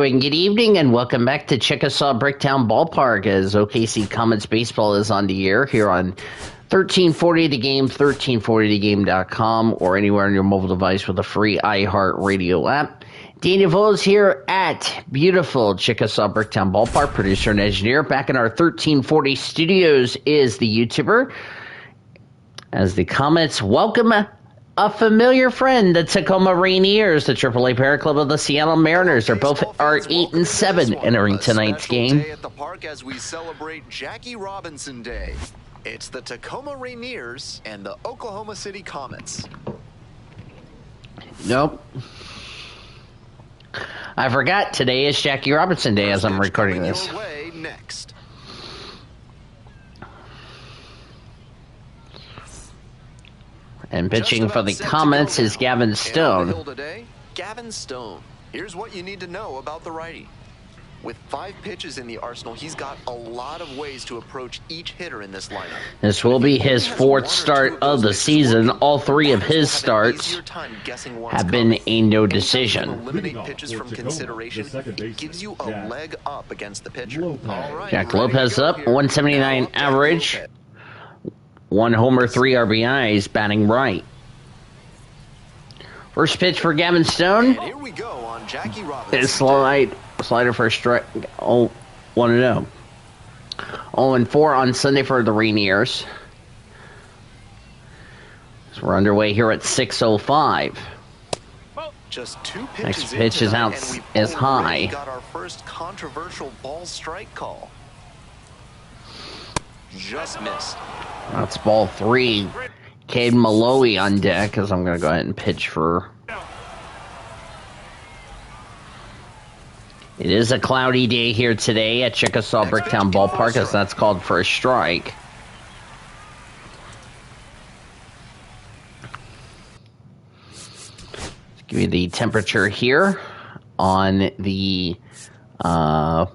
and good evening, and welcome back to Chickasaw Bricktown Ballpark as OKC Comets baseball is on the air here on 1340 The Game, 1340thegame.com, or anywhere on your mobile device with a free iHeartRadio app. Daniel Voles here at beautiful Chickasaw Bricktown Ballpark, producer and engineer. Back in our 1340 studios is the YouTuber. As the Comets welcome a familiar friend, the Tacoma Rainiers, the AAA Parent Club of the Seattle Mariners. They're both 8-7 entering tonight's game. Day at the park as we celebrate Jackie Robinson Day. It's the Tacoma Rainiers and the Oklahoma City Comets. Nope. I forgot today is Jackie Robinson Day as I'm recording this. Next. And pitching for the Comets is Gavin Stone. Gavin Stone. Here's what you need to know about the righty. With 5 pitches in the arsenal, he's got a lot of ways to approach each hitter in this lineup. This will be his 4th start of the season. All 3 of his starts have been a no decision. Eliminate pitches from consideration. It gives you a leg up against the pitcher. Jack Lopez up, 179 average. 1 homer, 3 RBIs, batting right. First pitch for Gavin Stone. And here we go on Jackie Robinson. Slider for a strike. 1-0. 0-4 on Sunday for the Rainiers. So we're underway here at 6:05. Just 2 pitches. Next pitch is out, is high. Got our first controversial ball strike call. Just missed. That's ball 3. Cade Malloy on deck as I'm going to go ahead and pitch for. It is a cloudy day here today at Chickasaw Bricktown Ballpark, as that's called for a strike. Let's give you the temperature here on the log,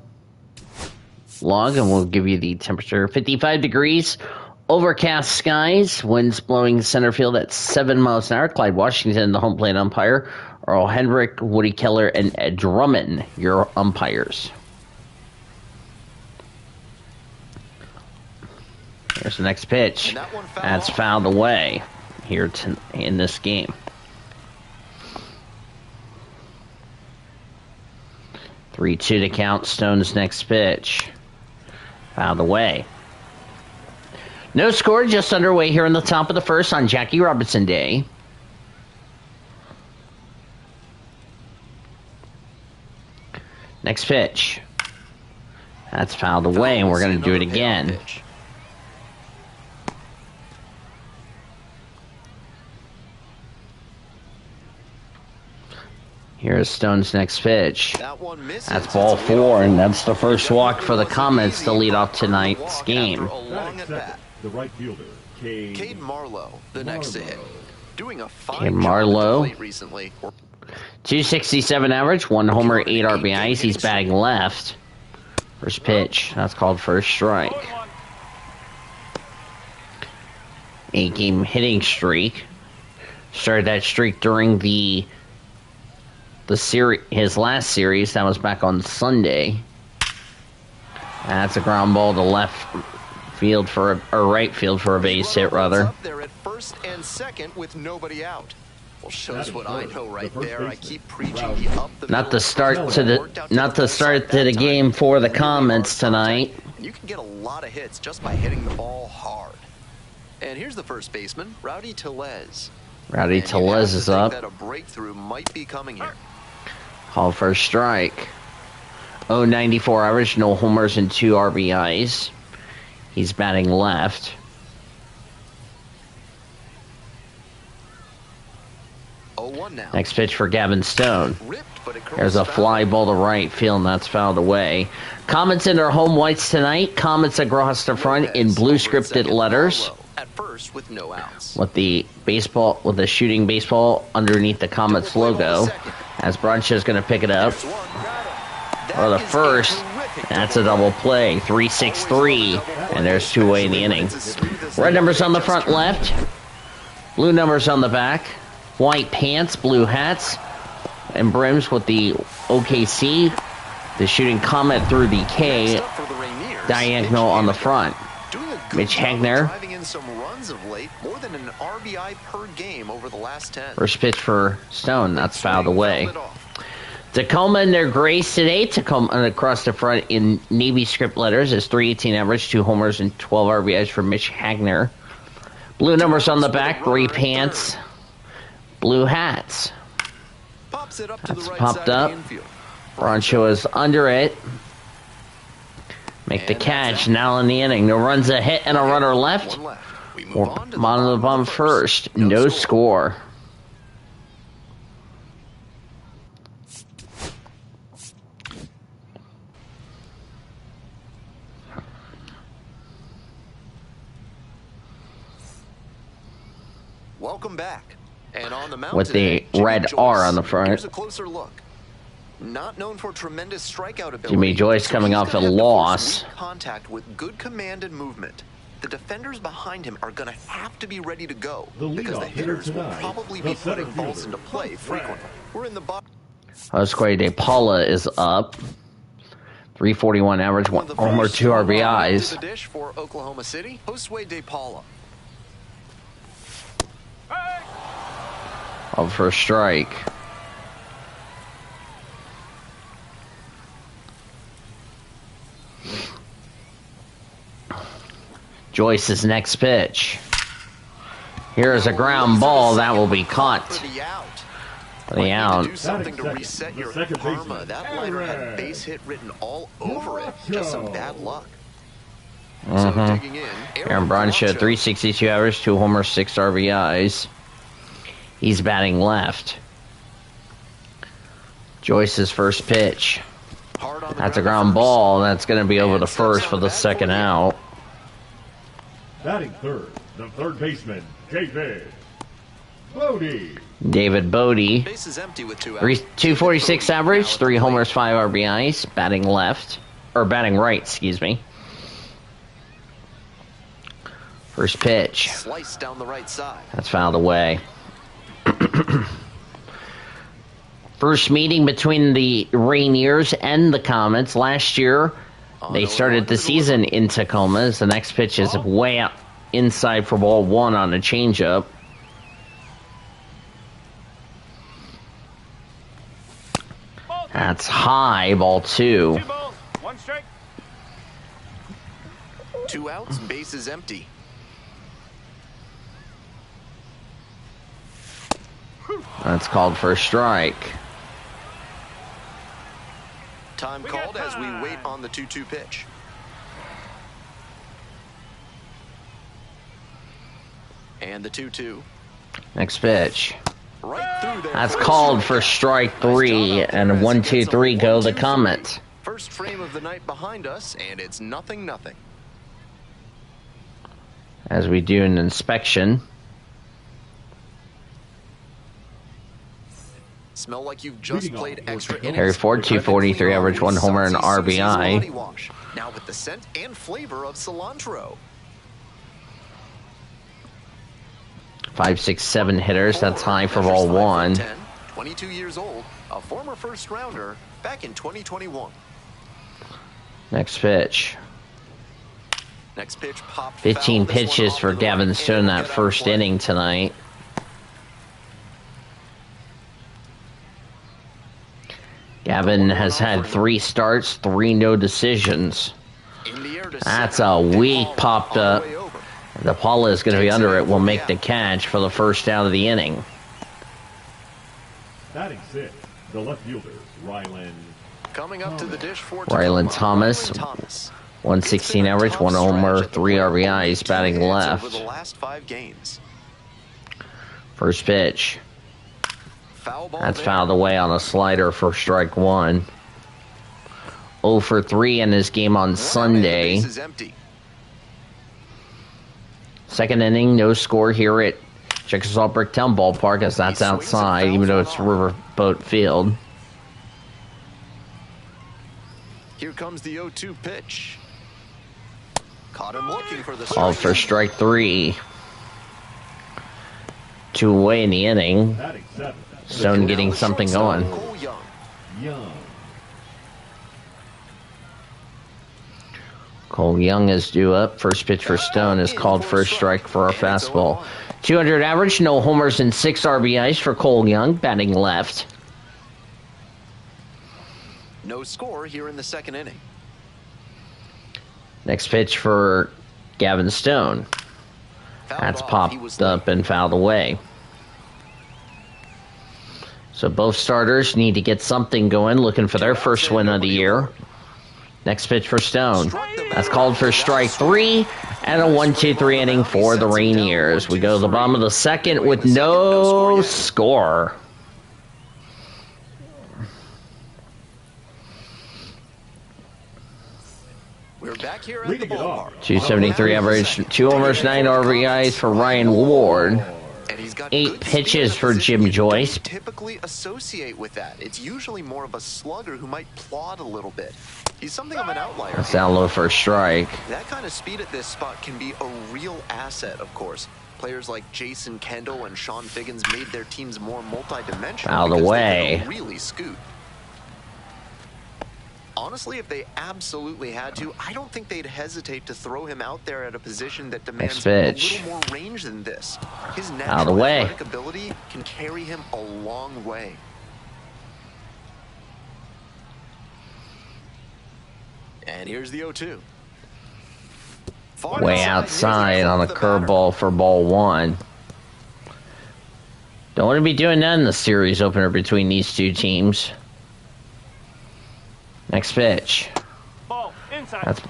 and we'll give you the temperature. 55 degrees, overcast skies, winds blowing center field at 7 miles an hour. Clyde Washington, the home plate umpire. Earl Hendrick, Woody Keller, and Ed Drummond, your umpires. Here's the next pitch. That's fouled away here in this game. 3-2 to count. Stone's next pitch. Fouled away. No score, just underway here in the top of the first on Jackie Robinson Day. Next pitch. That's fouled away, and we're going to do it again. Here's Stone's next pitch. That's ball 4, and that's the first walk for the Comets to lead off tonight's game. The right fielder, Cade Marlowe, the next to hit. Doing a fine Cade Marlowe. job recently. 267 average, 1 homer, 8 RBIs. He's batting left. First pitch. That's called for a strike. 8-game hitting streak. Started that streak during the series, his last series. That was back on Sunday. That's a ground ball to left field or right field for a base hit, rather. Up there at first and second with nobody out. Well, shows what I know right there. I keep preaching the up the Not the start to the game for the Comets tonight. You can get a lot of hits just by hitting the ball hard. And here's the first baseman, Rowdy Tellez. Rowdy Tellez is up. That a breakthrough might be coming here. Call for a strike. 0.94 average, no homers and 2 RBIs. He's batting left. Next pitch for Gavin Stone. There's a fly ball to right field, and that's fouled away. Comets in their home whites tonight. Comets across the front in blue scripted letters. At first with no outs. With the shooting baseball underneath the Comets logo. As Brunshaw's going to pick it up. For the first. That's a double play. 3-6-3. And there's 2 away in the inning. Red numbers on the front left. Blue numbers on the back. White pants, blue hats, and brims with the OKC The shooting Comet through the K. Next up for the Rainiers, Diagonal on the front. Doing a good Mitch job of Hagner. driving in some runs of late, more than an RBI per game over the last 10. First pitch for Stone. That's fouled away. Fouled it off. Tacoma in their grays today. Tacoma across the front in Navy script letters is .318 average, 2 homers and 12 RBIs for Mitch Hagner. Blue numbers on the back, gray pants, blue hats. Pops it up to That's the right popped side of up. the infield. Broncho is under it. Make the catch. Now in the inning. No runs, a hit, and a runner left. One left. We move Or on to bottom of the bottom first. No score. Welcome back. And on the mound With the today, red Jimmy R Joyce. on the front. Here's a closer look. Not known for tremendous strikeout ability. Jimmy Joyce so coming he's off gonna a have to force loss. weak contact with good command and movement. The defenders behind him are going to have to be ready to go The because the leadoff hitter hitters will tonight, probably the be center putting balls fielder, into play frequently. We're in the bottom. Jose De Paula is up. 341 average, 1 homer, 2 To RBIs. the dish for Oklahoma City, Jose De Paula. Up for a strike. Joyce's next pitch. Here is a ground ball that will be caught. For the out. For the Might need out. to do something to Second. reset The your second karma. baseman. That liner had Aaron. base hit written all over it. Just some bad luck. Mhm. So digging in, Aaron Broncho, 362 average, 2 homers, 6 RBIs. He's batting left. Joyce's first pitch. Hard on the That's a ground ground first. ball. That's going to be over And the steps first on for the the bat second for the out. Batting third, the third baseman, David Bodie. David Bodie. Base is empty with 2 outs. 246 David Bodie average, now at 3 the plate. homers, 5 RBIs. Batting left. Or batting right, excuse me. First pitch. Slice down the right side. That's fouled away. First meeting between the Rainiers and the Comets. Last year, they started the season in Tacoma. As the next pitch is way out inside for ball 1 on a changeup. That's high, ball 2. 2 balls, 1 strike. 2 outs, base is empty. That's called for a strike. Time We got called as we time. wait on the 2-2 pitch. And the 2-2. Next pitch. Right through there. That's called for strike 3, and 1, 2, 3 go the Comets. First frame of the night behind us, and it's 0-0. As we do an inspection. Smell like you've just Leading played off extra was innings. Harry Ford, 243 average, 1 homer, and RBI. Body wash. Now with the scent and flavor of cilantro. 5, 6, 7 hitters. That's high for ball 1. 10, 22 years old, a former first rounder back in 2021. Next pitch. Next pitch popped 15 foul. This one pitches off for to the Gavin right, Stone and that get out of first play. inning tonight. Gavin has had 3 starts, 3 no decisions. In the air to That's center. a weak Ball popped all the up. way over. The Paula is going to be under it. Will make the catch for the first out of the inning. Batting sixth, the left fielder, Rylan. Coming up to the dish for Rylan Tacoma, Thomas. Rylan Thomas. 116 It's been a average, tough 1 homer, stretch at the 3 plate. RBIs, Only 2 batting hits left. Over the last 5 games. First pitch. Foul ball That's there. fouled away on a slider for strike 1. 0 for 3 in his game on One Sunday. base is empty. Second inning, no score here at Chickasaw Bricktown Ballpark, as that's He swings and outside, fouls even though one it's off. Riverboat Field. Here comes the 0-2 pitch. Caught him looking for the Called for strike 3. 2 away in the inning. Batting seventh, Stone Now getting the something shortstop, going. Cole Young. Young. Cole Young is due up. First pitch for Stone is called for a strike for our fastball. 200 average, no homers and 6 RBIs for Cole Young, batting left. No score here in the second inning. Next pitch for Gavin Stone. That's popped up and fouled away. So both starters need to get something going, looking for their first win of the year. Next pitch for Stone. That's called for strike 3 and a 1-2-3 inning for the Rainiers. We go to the bottom of the second with no score. We're back here at the ballpark. 273 average, 2 homers, 9 RBIs for Ryan Ward. 8 pitches for Jim Joyce. Typically associate with that. It's usually more of a slugger who might plod a little bit. He's something of an outlier. That's down low for a strike. That kind of speed at this spot can be a real asset, of course. Players like Jason Kendall and Sean Figgins made their teams more multi-dimensional. Out of the way. Really scoot. Honestly, if they absolutely had to, I don't think they'd hesitate to throw him out there at a position that demands a little more range than this. His natural athletic ability can carry him a long way. And here's the 0-2. Way outside on a curveball for ball 1. Don't want to be doing that in the series opener between these two teams. Next pitch. That's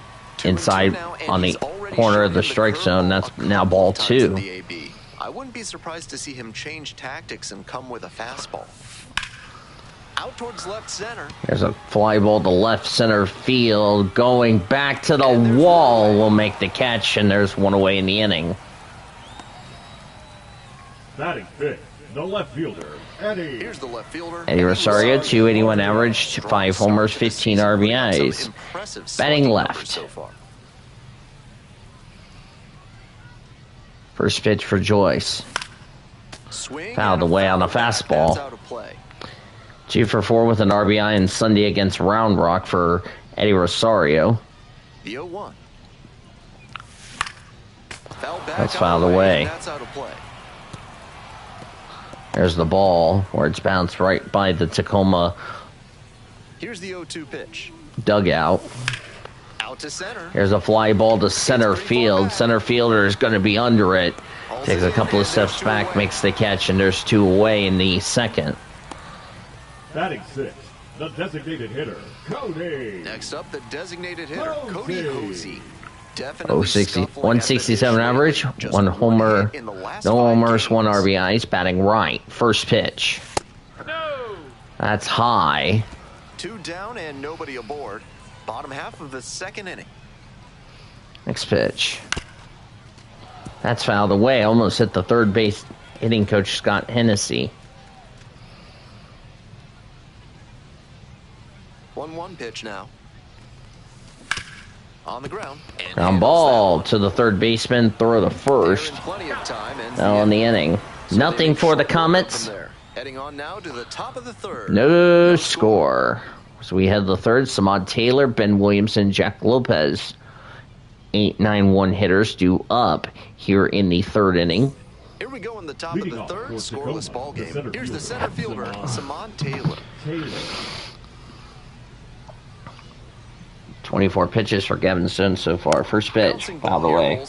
inside on the corner of the strike zone. That's now ball 2. I wouldn't be surprised to see him change tactics and come with a fastball. Out towards left center. There's a fly ball to left center field. Going back to the wall will make the catch, and there's one away in the inning. Batting fifth, the left fielder, Eddie. Here's the left fielder. Eddie Rosario, 281 average, 5 homers, 15 RBIs. Batting left. First pitch for Joyce. Fouled away on a fastball. 2 for 4 with an RBI on Sunday against Round Rock for Eddie Rosario. The 0-1. That's fouled away. That's out of play. There's the ball where it's bounced right by the Tacoma. Here's the 0-2 pitch. Dugout. Out to center. Here's a fly ball to center field. Center fielder is going to be under it. Takes a couple of steps back, makes the catch, and there's 2 away in the second. Batting sixth, the designated hitter, Cody. Next up, the designated hitter, Cody Hosey. 167 average, 1 homer, no homers, 1 RBIs, batting right. First pitch. That's high. 2 down and nobody aboard. Bottom half of the second inning. Next pitch. That's fouled away. Almost hit the third base hitting coach Scott Hennessy. 1-1 pitch now. On the ground. Ground ball to the third baseman. Throw to first. Now in the inning. Nothing for the Comets. Heading on now to the top of the third. No score. So we had the third. Samad Taylor, Ben Williamson, Jack Lopez. 8-9-1 hitters due up here in the third inning. Here we go in the top of the third. Scoreless ball game. Here's the center fielder, Samad Taylor. 24 pitches for Gavin Stone so far. First pitch, fouled away.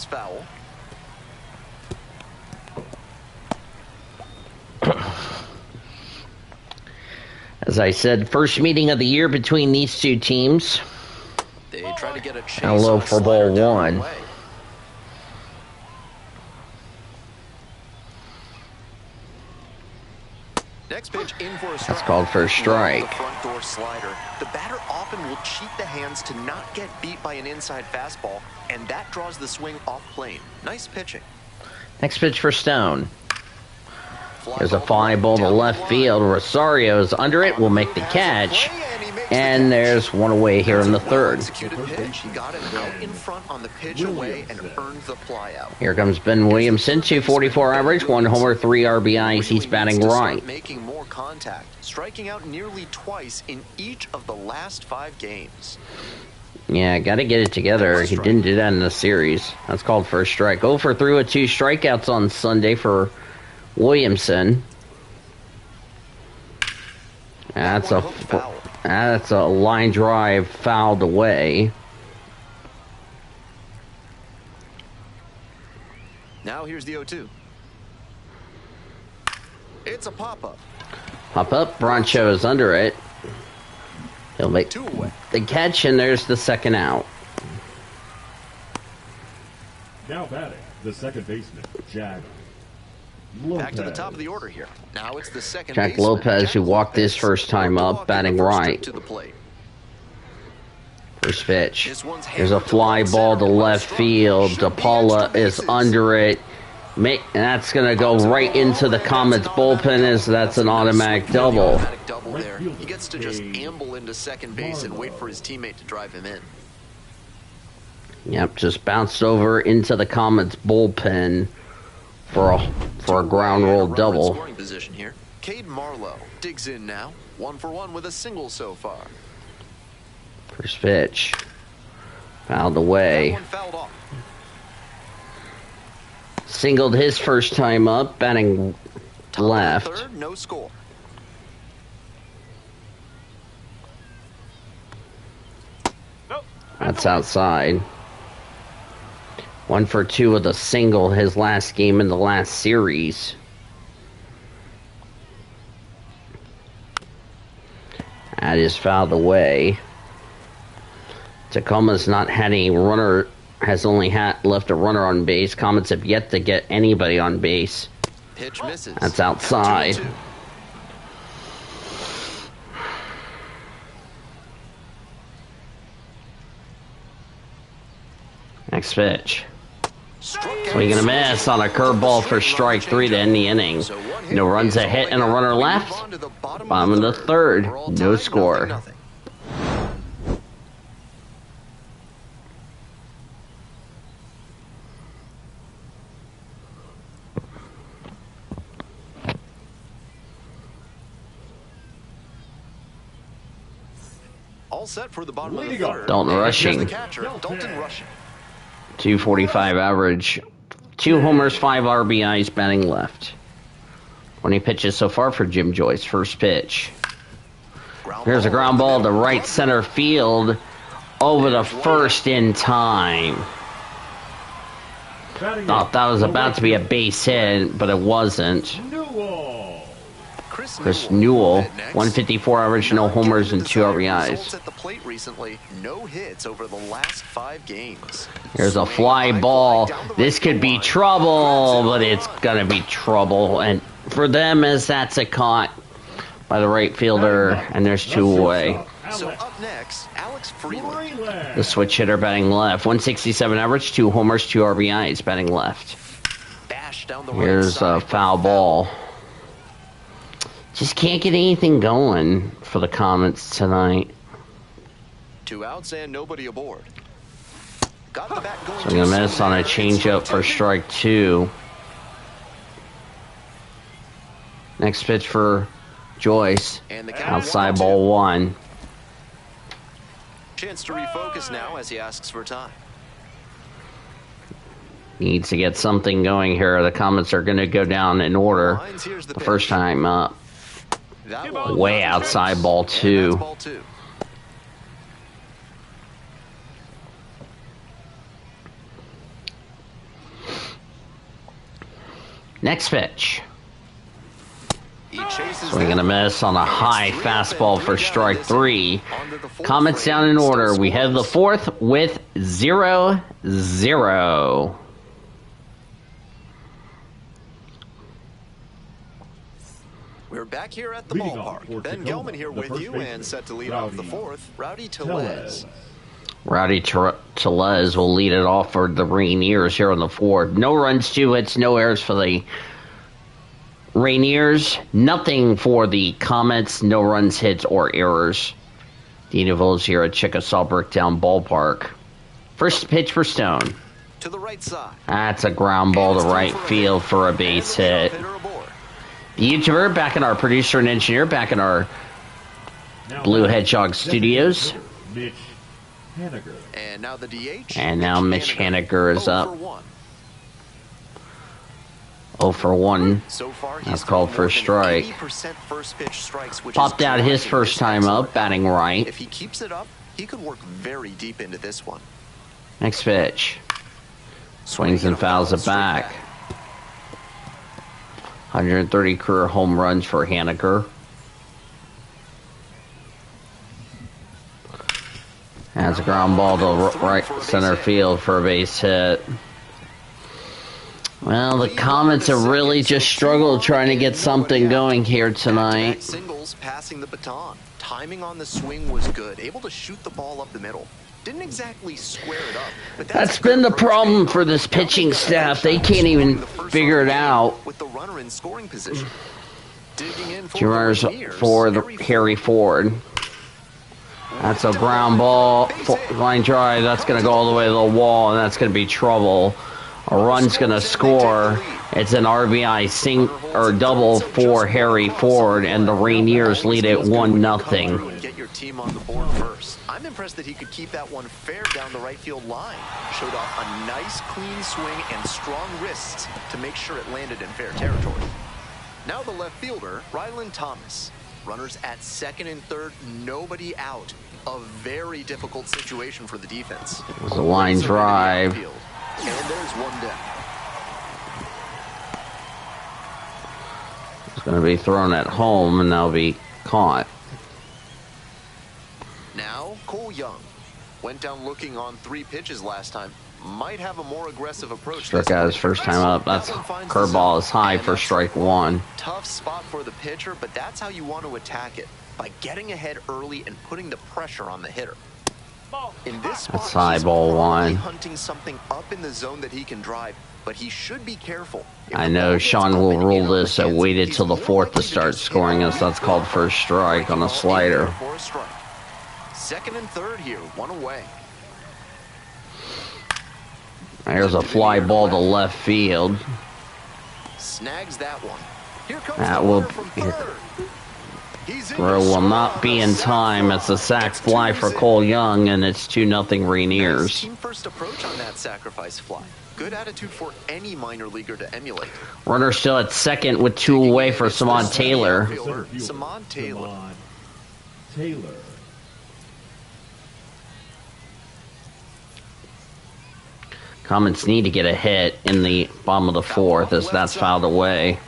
As I said, first meeting of the year between these two teams. They try to get a chase. Now low for ball 1. Next pitch in for a strike. That's called for a strike. The front door slider. The batter often will cheat the hands to not get beat by an inside fastball, and that draws the swing off plane. Nice pitching. Next pitch for Stone. There's a fly ball to left field. Rosario's under it. Will make the catch. And there's 1 away here in the third. He got it out in front on the pitch away and earned the fly out. Here comes Ben Williamson, 244 average, 1 homer, 3 RBIs. He's batting right. Making more contact, striking out nearly twice in each of the last 5 games. Yeah, got to get it together. He didn't do that in the series. That's called first strike. 0 for 3 with 2 strikeouts on Sunday for Williamson. That's a line drive fouled away. Now here's the 0-2. It's a pop-up. Pop-up. Broncho is under it. He'll make the catch, and there's the second out. Now batting, the second baseman, Jack Lopez. Back to the top of the order here. Now it's the second Jack baseman, Lopez, who walked his first time up, batting right. To the plate. First pitch. There's a fly ball to left field. DePaula is under it. That's going to go right into the Comets bullpen, as that's an automatic double. He gets to just amble into second base and wait for his teammate to drive him in. Yep, just bounced over into the Comets bullpen for a ground roll double. Scoring position here. Cade Marlowe digs in now. 1 for 1 with a single so far. First pitch. Fouled away. Fouled off. Singled his first time up, batting left. Third, no score. That's outside. 1 for 2 with a single his last game in the last series. That is fouled away. Tacoma's not had any runner, has only left a runner on base. Comets have yet to get anybody on base. Pitch misses. That's outside. 2-2. Next pitch. Swing and a miss on a curveball for strike 3 to end the inning. No runs, a hit, and a runner left. Bottom of the third. No score. All set for the bottom of the third. Dalton rushing. 245 average. 2 homers, 5 RBIs, batting left. 20 pitches so far for Jim Joyce. First pitch. Here's a ground ball to right center field. Over the first in time. Thought that was about to be a base hit, but it wasn't. Chris Newell, 154 average, no homers and 2 RBIs. At the plate recently, no hits over the last 5 games. Here's a fly ball. This could be trouble, but it's gonna be trouble. And for them, as that's a caught by the right fielder, and there's 2 away. So up next, Alex Freeland. The switch hitter batting left, 167 average, 2 homers, 2 RBIs, batting left. Here's a foul ball. Just can't get anything going for the Comets tonight. 2 outs and nobody aboard. Got the bat going. So I'm going to miss on a changeup for strike 2. Next pitch for Joyce. Outside ball 1. Chance to refocus now as he asks for time. Needs to get something going here. The Comets are going to go down in order. The first time up. Way outside ball 2. Next pitch. Swing and a miss on a high fastball for strike 3. Comets down in order. We head the 4th with 0-0. We're back here at the ballpark. Ben Gelman here with you and set to lead off the 4th. Rowdy Tellez. Rowdy Tellez will lead it off for the Rainiers here on the 4th. No runs, 2 hits, no errors for the Rainiers. Nothing for the Comets. No runs, hits, or errors. The intervals here at Chickasaw Bricktown Ballpark. First pitch for Stone. To the right side. That's a ground ball to right field for a base hit. The YouTuber back in our producer and engineer back in our Blue Hedgehog studios. Haniger. And now the DH. And now Mitch Haniger is up. 0 for 1. So far, That's called for a strike. 80% first pitch strikes, which Popped is out his first time up, batting right. If he keeps it up, he could work very deep into this one. Next pitch. Swings and fouls it back. 130 career home runs for Haniger. Has a ground ball to right center field for a base hit. Well, the Comets have really just struggled trying to get something going here tonight. Singles passing the baton. Timing on the swing was good. Able to shoot the ball up the middle. Didn't exactly square it up. But that's been the problem for this pitching staff. They can't even figure it out. With the runner in scoring position. Two runners for the Harry Ford. That's a ground ball, line drive. That's going to go all the way to the wall, and that's going to be trouble. A run's going to score. It's an RBI or double for Harry Ford, and the Rainiers lead it 1-0. Get your team on the board first. I'm impressed that he could keep that one fair down the right field line. Showed off a nice, clean swing and strong wrists to make sure it landed in fair territory. Now the left fielder, Ryland Thomas. Runners at second and third, nobody out. A very difficult situation for the defense. It was a line drive. And there's one down. It's going to be thrown at home, and that'll be caught. Now, Cole Young. Went down looking on 3 pitches last time. Might have a more aggressive approach. Struck out his first time up. That's curveball is high for strike 1. Tough spot for the pitcher, but that's how you want to attack it. By getting ahead early and putting the pressure on the hitter. In this spot, that's high, ball 1. Hunting something up in the zone that he can drive, but he should be careful. I know Sean will rule this. I waited till the 4th to start scoring us. That's called first strike on a slider. Second and third here, 1 away. There's a fly ball to left field. Snags that one. Here comes that will throw will not be in time. It's a sac fly for Cole Young, and it's 2-0 Rainiers. Team first approach on that sacrifice fly. Good attitude for any minor leaguer to emulate. Runner still at second with 2 away for Samad Taylor. Samad Taylor. Comets need to get a hit in the bottom of the 4th as that's fouled away.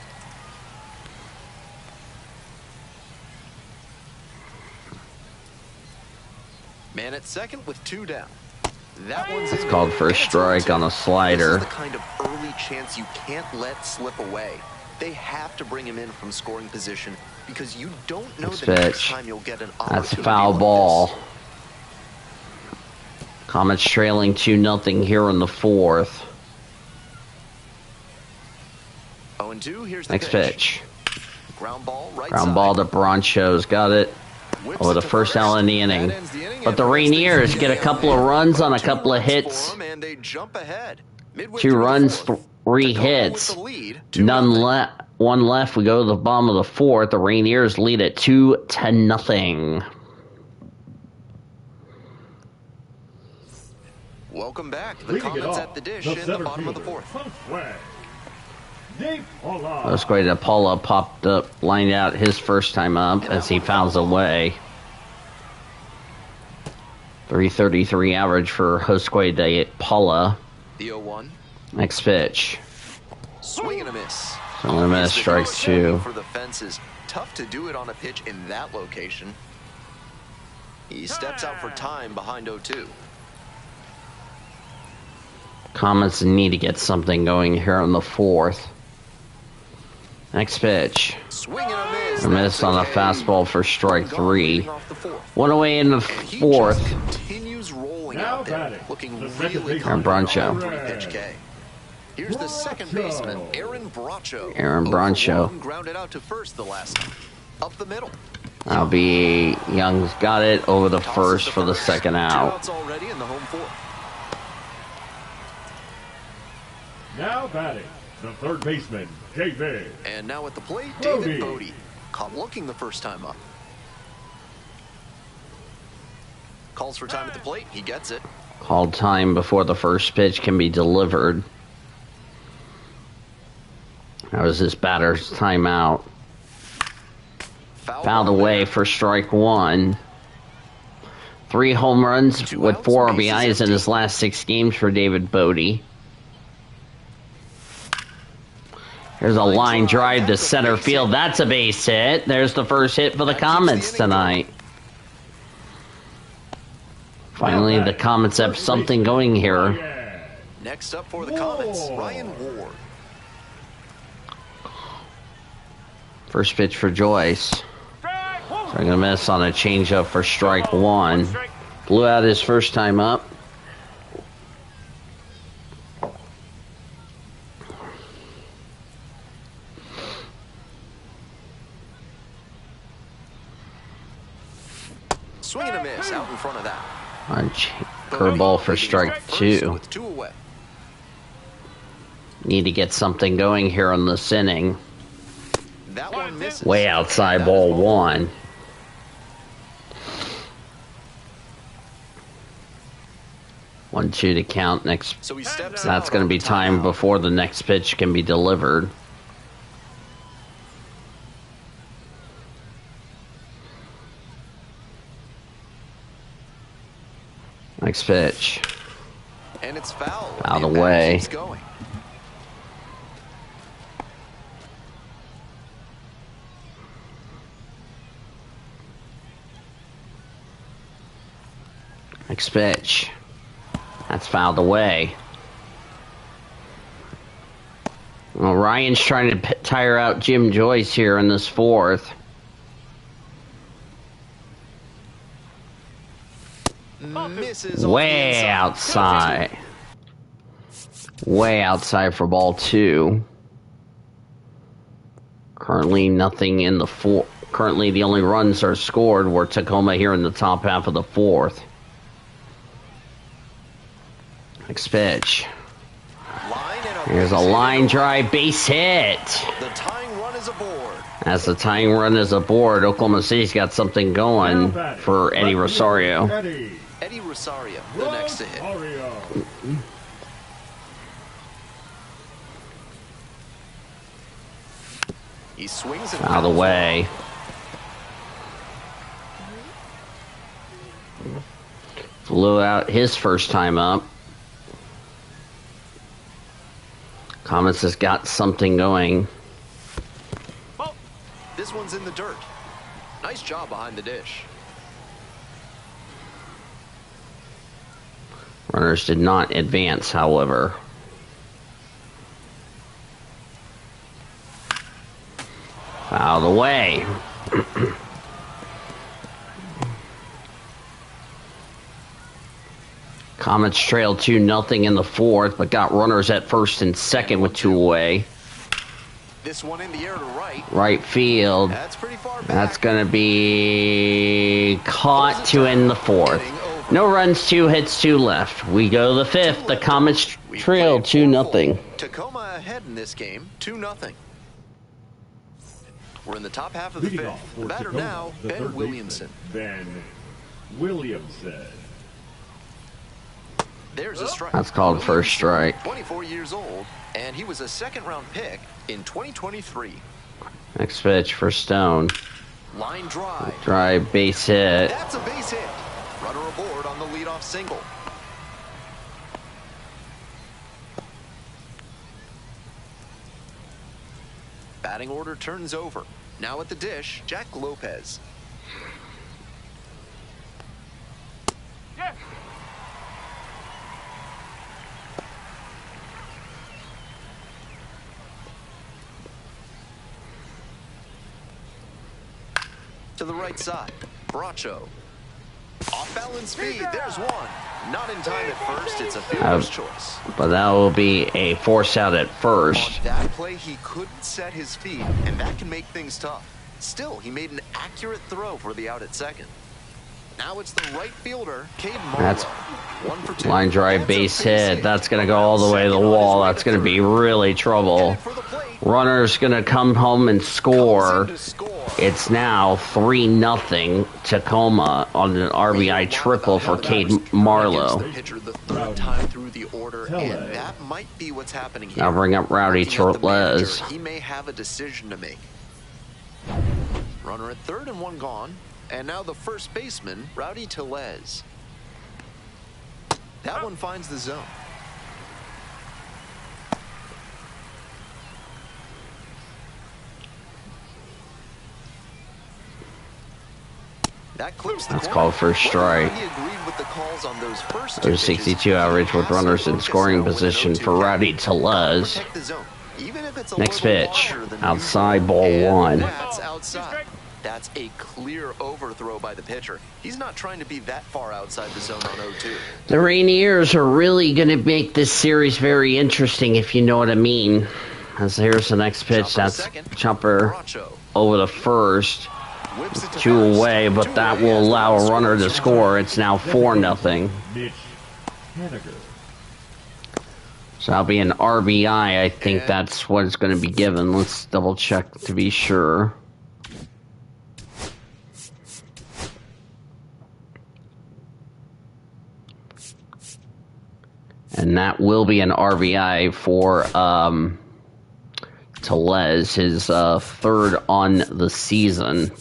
Man at second with 2 down. That one's it's called first strike on a slider. This is the kind of early chance you can't let slip away. They have to bring him in from scoring position because you don't know the next time you'll get an opportunity. That's a foul ball. Comets trailing 2-0 here in the 4th. 0-2, here's the next pitch. Ground ball, right ground ball to Broncho's got it over the first out in the inning. But the Rainiers get a couple of runs on a couple of hits. 2 runs, 3 hits. None left. 1 left. We go to the bottom of the 4th. The Rainiers lead it 2-0. Welcome back. The Comets at the dish in the bottom of the 4th. Let's go to Paula popped up, lined out his first time up as he fouls away. 333 average for Josue de Paula. The 0-1. Next pitch. Swing and a miss. Swing and a miss, strike 2. For the fences. Tough to do it on a pitch in that location. He steps out for time behind 0-2. Comets need to get something going here in the 4th. Next pitch. Swing and a miss. A miss on a fastball for strike 3. 1 away in the 4th. Continues rolling out there, looking really and Broncho. Here's the second baseman, Aaron Broncho. Aaron Broncho. Grounded out to first the last time. Up the middle. That'll be Young's got it over the first for the second out. Already in the home 4th. Now batting, the third baseman, David. And now at the plate, David Bodie. Caught looking the first time up. Calls for time at the plate. He gets it. Called time before the first pitch can be delivered. That was his batter's timeout. Fouled away for strike one. 3 home runs with 4 RBIs in his last 6 games for David Bodie. There's a line drive to center field. That's a base hit. There's the first hit for the Comets tonight. Finally, the Comets have something going here. Next up for the Comets, Ryan Ward. First pitch for Joyce. So I'm going to miss on a changeup for strike one. Blew out his first time up. Swing and a miss out in front of that. Curveball for strike two. With 2 away. Need to get something going here on this inning. That one misses. Way outside, ball one. One, two to count. Next. So he steps That's out going to on be the time timeout. before the next pitch can be delivered. Next pitch. And it's foul. Out of the way. Keeps going. Next pitch. That's fouled away. Well, Ryan's trying to tire out Jim Joyce here in this fourth. Misses on the Way inside. outside. Way outside for ball two. Currently nothing in the fourth. Currently the only runs are scored were Tacoma here in the top half of the fourth. Next pitch. Here's a line drive base hit. The tying run is aboard. As the tying run is aboard, Oklahoma City's got something going for Eddie Rosario. Eddie Rosario, the next to hit. He swings and Out of the way. Flew out his first time up. Comets has got something going. This one's in the dirt. Nice job behind the dish. Runners did not advance, however. Out of the way. Comets trailed 2-0 in the fourth, but got runners at first and second with 2 away. This one in the air to right. Right field. That's pretty far back. That's going to be caught to end the fourth. No runs, 2 hits, 2 left. We go the fifth. The Comets trail 2-0. Tacoma ahead in this game, 2-0. We're in the top half of the fifth. The batter now, Ben Williamson. Ben Williamson. There's a strike. That's called first strike. 24 years old, and he was a second-round pick in 2023. Next pitch for Stone. Line drive. Drive, base hit. That's a base hit. Runner aboard on the leadoff single. Batting order turns over. Now at the dish, Jack Lopez. To the right side, Bracho. Off-balance speed, there's one. Not in time at first, it's a fielder's choice. But that will be a force out at first. On that play, he couldn't set his feet, and that can make things tough. Still, he made an accurate throw for the out at second. Now it's the right fielder, Cade Marlowe. That's 1 for 2. line drive, base hit. That's going to go all the way to the wall. That's going to be really trouble. Runner's going to come home and score. It's now 3-0 Tacoma on an RBI triple for Cade Marlowe. Pitcher the third time through the order, and that might be what's happening here. Now bring up Rowdy Tellez. He may have a decision to make. Runner at third and one gone. And now the first baseman, Rowdy Tellez. That one finds the zone. That clips the That's corner. called for a strike. He agreed with the calls on those first There's 62 average with runners in scoring position for Rowdy Tellez. Next pitch, outside, ball 1. That's outside. That's a clear overthrow by the pitcher. He's not trying to be that far outside the zone on 0-2. The Rainiers are really going to make this series very interesting, if you know what I mean. As here's the next pitch. That's Chopper over the first. 2 away, but that will allow a runner to score. It's now 4-0. So that'll be an RBI. I think that's what it's going to be given. Let's double check to be sure. And that will be an RBI for Tellez, his third on the season.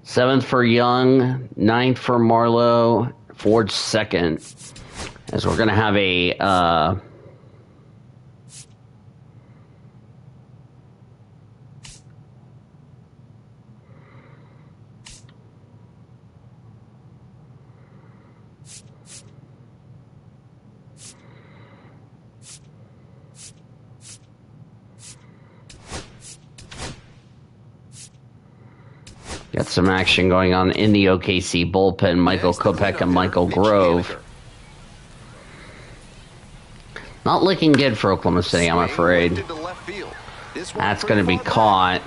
7th for Young, 9th for Marlowe, Ford second. As we're going to have a got some action going on in the OKC bullpen. Michael Kopech and Michael Grove. Not looking good for Oklahoma City, I'm afraid. That's going to be caught.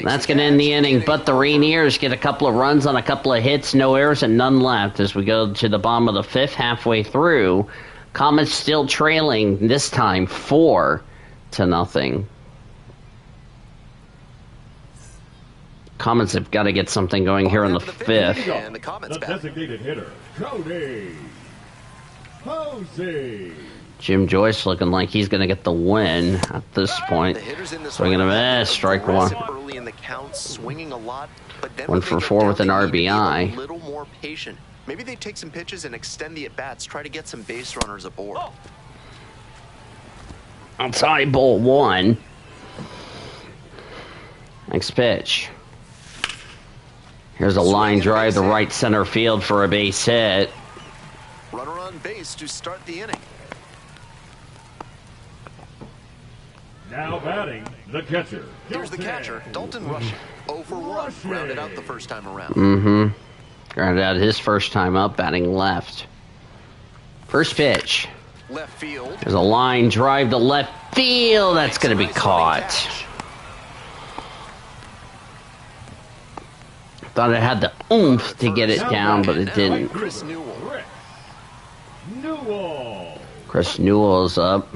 That's going to end the inning, but the Rainiers get a couple of runs on a couple of hits, no errors, and none left as we go to the bottom of the 5th, halfway through. Comets still trailing, this time 4-0. Comets have got to get something going here in the 5th. And the Comets the designated hitter, Cody Posey. Jim Joyce looking like he's going to get the win at this point. Swinging a miss, strike 1. Early in the count, swinging a lot, but then 1 for 4 with an RBI. A little more patient. Maybe they take some pitches and extend the at-bats, try to get some base runners aboard. Outside, ball 1. Next pitch. Here's a line drive to right center field for a base hit. Runner on base to start the inning. Now batting, the catcher. Here's the catcher, Dalton Rushing. 0 for 1, rounded out the first time around. Grounded out his first time up, batting left. First pitch. Left field. There's a line drive to left field. That's going to be caught. Thought it had the oomph to get it down, but it didn't. Chris Newell. Chris Newell's up.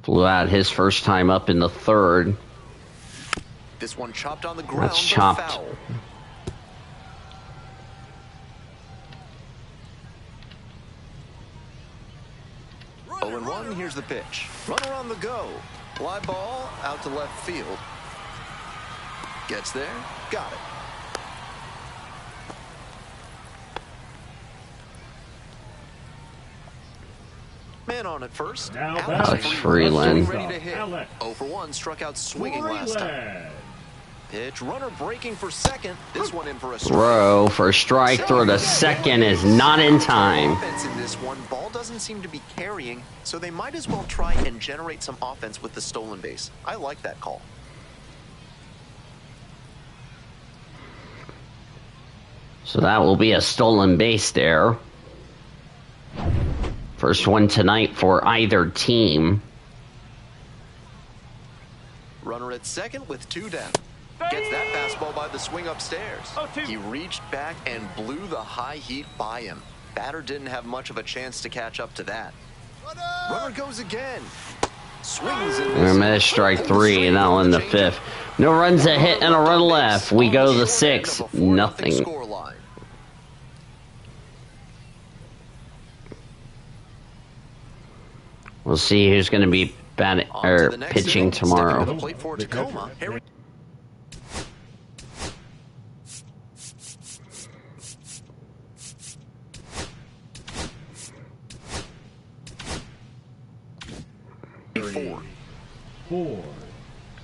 Flew out his first time up in the 3rd. This one chopped on the ground. That's chopped. Foul. Oh, and 1, here's the pitch. Runner on the go. Fly ball out to left field. Gets there. Got it. Man on at first. Alex Freeland. Ready to hit. 0 for 1, struck out swinging last time. Pitch, runner breaking for second. This one in for a strike. Throw for a strike. Throw to second is not in time. Offense in this one. Ball doesn't seem to be carrying, so they might as well try and generate some offense with the stolen base. I like that call. So that will be a stolen base there. First one tonight for either team. Runner at second with 2 down. Gets that fastball by the swing upstairs. He reached back and blew the high heat by him. Batter didn't have much of a chance to catch up to that. Runner goes again. Swings and We're gonna miss strike 3, and now in the 5th. No runs a hit and a run left. We go to the 6th. Nothing. We'll see who's going to be pitching tomorrow. Tacoma.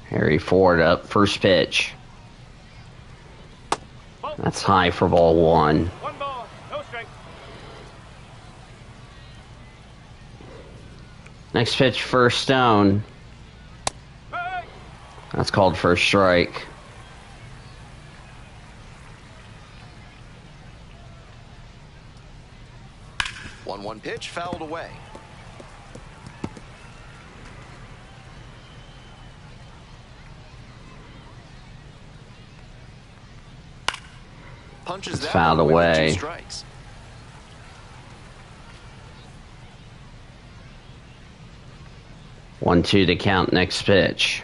Harry Ford up, first pitch. That's high for ball 1. One ball, no strike. Next pitch for Stone. That's called first strike. One pitch fouled away. Punches that fouled away. 2 strikes. One, 2 to count. Next pitch.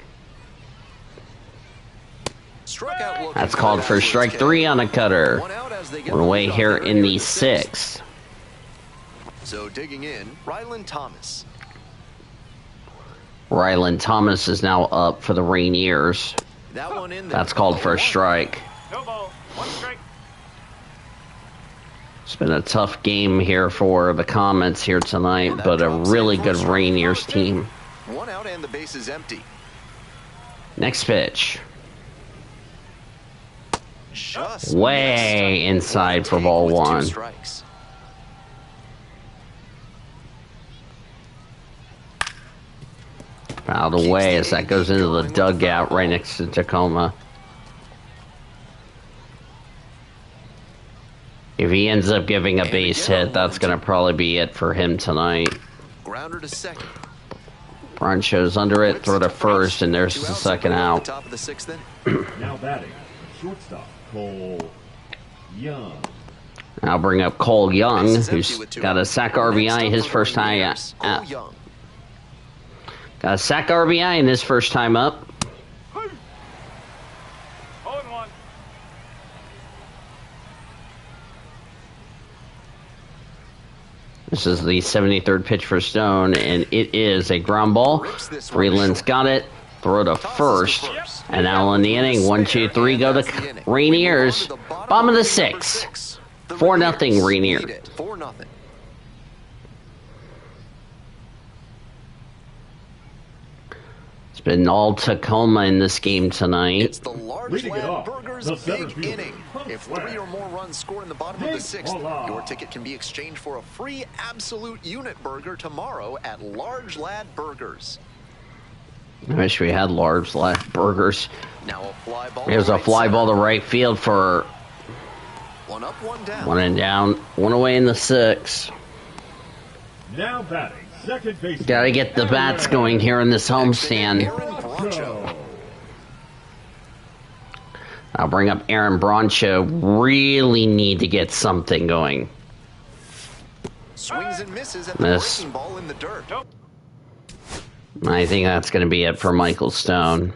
That's called for strike 3 on a cutter. One away here in the 6th. So digging in, Ryland Thomas. Ryland Thomas is now up for the Rainiers. That one in there. That's called for a strike. No ball, 1 strike. It's been a tough game here for the Comets here tonight, but a really good Rainiers team. 1 out and the base is empty. Next pitch. Just way inside for ball 1. Fouled away as that goes into the dugout right next to Tacoma. If he ends up giving a base hit, that's going to probably be it for him tonight. Grounder to second. Broncho's under it, throw to first, and there's the second out. Top of the 6th then. Now batting, shortstop Cole Young. I'll bring up Cole Young, who's got a sack RBI his first time. Got a sack RBI in his first time up. 0-1. This is the 73rd pitch for Stone, and it is a ground ball. Freeland's got it. Throw to first. And now in the inning, 1, 2, 3 go to Rainiers. Bottom of the 6th. 4-0 Rainiers. 4-0. It's been all Tacoma in this game tonight. It's the large lab burgers big inning. If 3 or more runs score in the bottom of the 6th, your ticket can be exchanged for a free absolute unit burger tomorrow at Large Lad Burgers. I wish we had large lad burgers. Now a fly ball. Here's a fly ball to right field for 1 up, 1 down. 1 and down, 1 away in the 6th. Now batting, second base. Gotta get the bats going here in this homestand. I'll bring up Aaron Broncho. Really need to get something going. Swings and misses at the breaking ball in the dirt. I think that's going to be it for Michael Stone.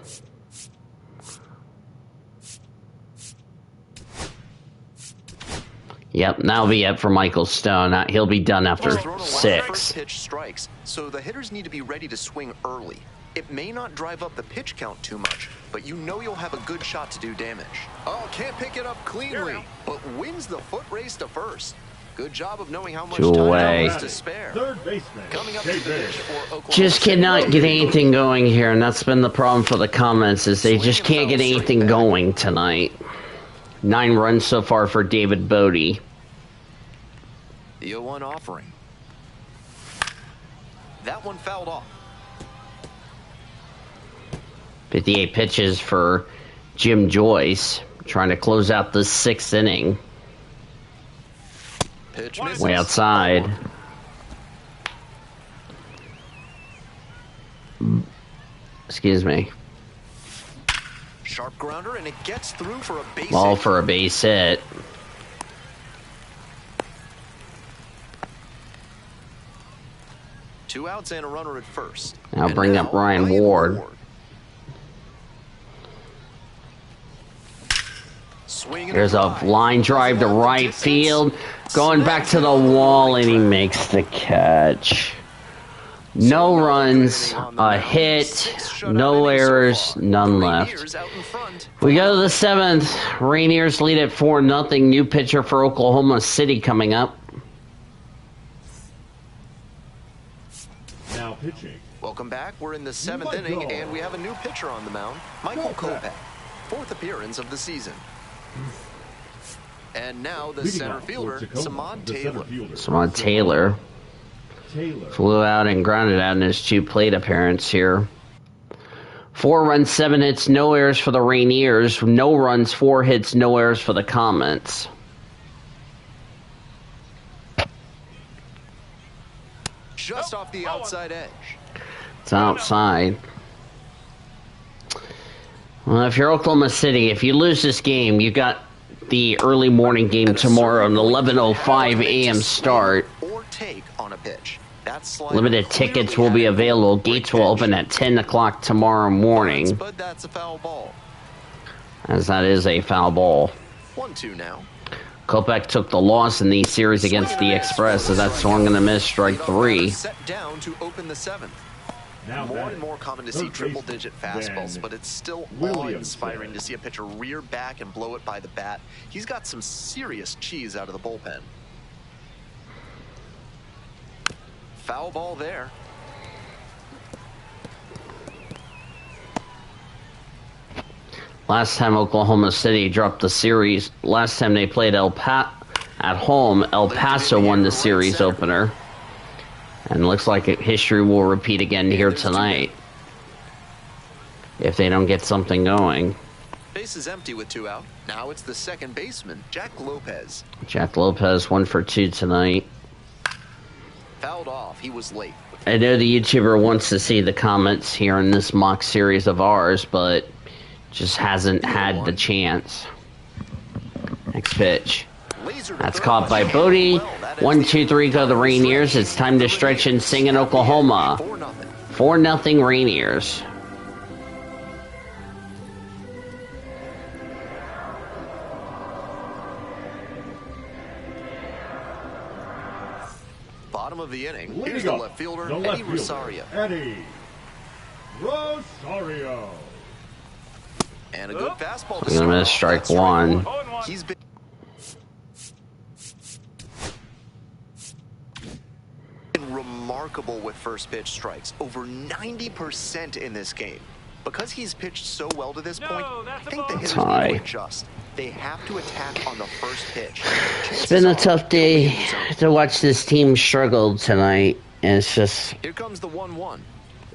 Yep, that'll be it for Michael Stone. He'll be done after 6. First pitch strikes, so the hitters need to be ready to swing early. It may not drive up the pitch count too much, but you know you'll have a good shot to do damage. Oh, can't pick it up cleanly, but wins the foot race to first. Good job of knowing how much time there is to spare. Third baseman. Coming up to the dish for Oklahoma Just cannot get anything going here, and that's been the problem for the Comets, is they just can't get anything going tonight. 9 runs so far for David Bodie. The 0-1 offering. That one fouled off. 58 pitches for Jim Joyce, trying to close out the 6th inning. Pitch misses. Way outside. Excuse me. Sharp grounder, and it gets through for a base Ball hit. for a base hit. 2 outs and a runner at first. Now bring up Ryan Ward. Here's a line drive to right field. Going back to the wall, and he makes the catch. No runs, a hit, no errors, none left. We go to the 7th. Rainiers lead at 4-0. New pitcher for Oklahoma City coming up. Now pitching. Welcome back. We're in the 7th inning, and we have a new pitcher on the mound, Michael Kopech. 4th appearance of the season. And now the center fielder, Samad Taylor. Samad Taylor flew out and grounded out in his 2 plate appearance here. 4 runs, 7 hits, no errors for the Rainiers. No runs, 4 hits, no errors for the Comets. Just off the outside edge. It's outside. Well, if you're Oklahoma City, if you lose this game, you got the early morning game tomorrow, an 11:05 a.m. start. Or take on a pitch. Limited tickets will be available. Gates will open at 10 o'clock tomorrow morning. But that's a foul ball. As that is a foul ball. 1-2 now. Kopech took the loss in the series against the Express, so that's swung and a miss, strike 3. Set down to open the 7th. More and more common to see triple-digit fastballs, but it's still awe-inspiring to see a pitcher rear back and blow it by the bat. He's got some serious cheese out of the bullpen. Foul ball there. Last time Oklahoma City dropped the series, last time they played at home, El Paso won the series opener. And looks like history will repeat again here tonight. If they don't get something going. Base is empty with 2 out. Now it's the second baseman, Jack Lopez. Jack Lopez, 1 for 2 tonight. Fouled off. He was late. I know the YouTuber wants to see the Comets here in this mock series of ours, but just hasn't had the chance. Next pitch. That's caught by Bodie. 1-2-3 go the Rainiers. It's time to stretch and sing in Oklahoma. 4-0 Rainiers. Bottom of the inning. Here's the left fielder, Eddie Rosario. Eddie Rosario. And a good fastball. I'm going to miss strike 1. He's been remarkable with first pitch strikes. Over 90% in this game. Because he's pitched so well to this point, I think the hitters need to adjust. They have to attack on the first pitch. It's been a tough day to watch this team struggle tonight. And it's just... Here comes the 1-1.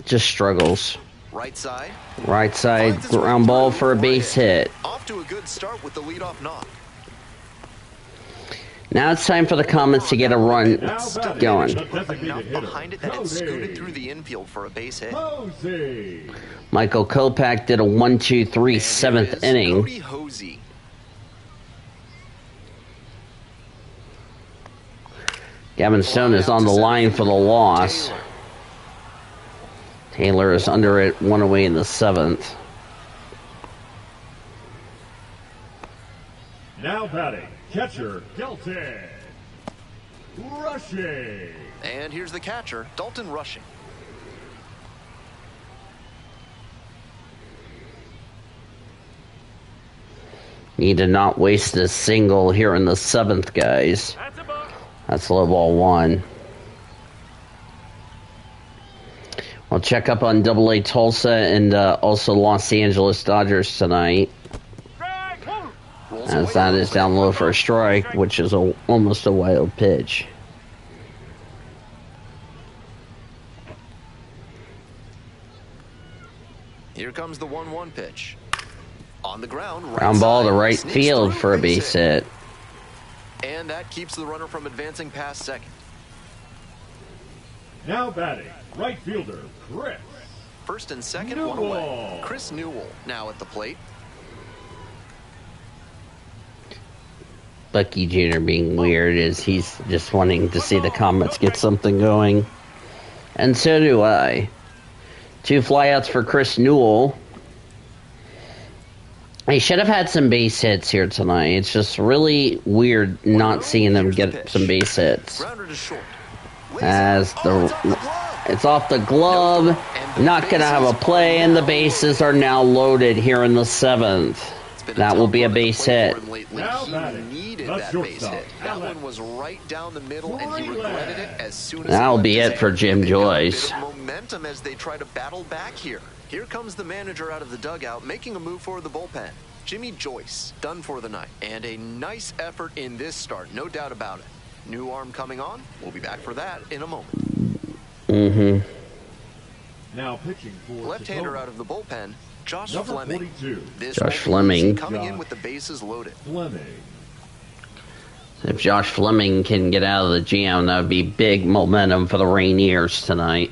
Just struggles. Right side. Right side, ground ball for a base hit. Off to a good start with the leadoff knock. Now it's time for the Comets to get a run going. Behind it that it scooted through the infield for a base hit. Michael Kopech did a 1-2-3 7th inning. Gavin Stone is on the line for the loss. Taylor is under it, 1 away in the 7th. Now batting, catcher Dalton Rushing. And here's the catcher, Dalton Rushing. Need to not waste a single here in the 7th, guys. That's low ball 1. We'll check up on AA Tulsa and also Los Angeles Dodgers tonight. As that is down low for a strike, which is almost a wild pitch. Here comes the 1-1 pitch. On the ground, ground ball to right field for a base hit. And that keeps the runner from advancing past second. Now batting, right fielder, Chris. First and second, Newell. 1 away. Chris Newell now at the plate. Bucky Jr. being weird is he's just wanting to see the Comets get something going. And so do I. 2 flyouts for Chris Newell. He should have had some base hits here tonight. It's just really weird not seeing them get some base hits. As it's off the glove. Not going to have a play, and the bases are now loaded here in the 7th. That will be a base hit. He needed that base hit. That one was right down the middle, and he regretted it as soon as that'll be it for Jim Joyce. Momentum as they try to battle back here. Here comes the manager out of the dugout, making a move for the bullpen. Jimmy Joyce, done for the night. And a nice effort in this start, no doubt about it. New arm coming on. We'll be back for that in a moment. Now pitching for left-hander out of the bullpen, Josh Fleming. Josh Fleming. Coming in with the bases loaded. If Josh Fleming can get out of the jam, that would be big momentum for the Rainiers tonight.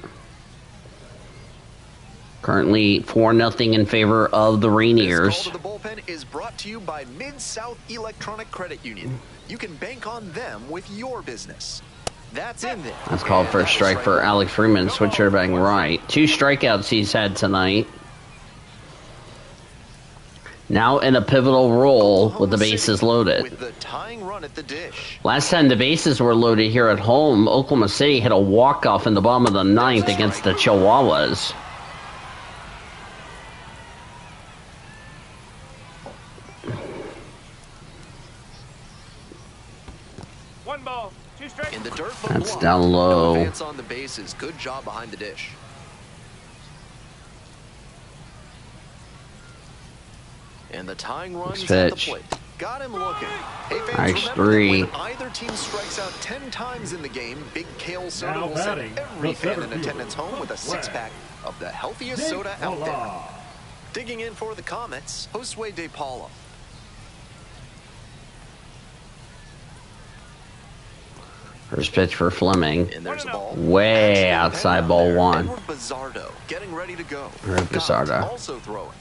Currently 4-0 in favor of the Rainiers. This call to the bullpen is brought to you by Mid-South Electronic Credit Union. You can bank on them with your business. That's in there. That's called for a strike for Alex Freeman, switcher batting right. 2 strikeouts he's had tonight. Now in a pivotal role with the bases loaded. With the tying run at the dish. Last time the bases were loaded here at home, Oklahoma City hit a walk-off in the bottom of the 9th against the Chihuahuas. One ball, 2 strikes. In the dirt, but that's blocked. down low. No advance on the bases. Good job behind the dish. And the tying run's at the plate. Got him looking. Hey fans, Nice remember 3. that when either team strikes out 10 times in the game, Big Kale Soda will send every fan in attendance home with a 6-pack of the healthiest soda out there. Digging in for the Comets, Josue De Paula. First pitch for Fleming. And there's a ball. Way outside ball 1. Edward Bizardo getting ready to go. Bizardo. Also throwing.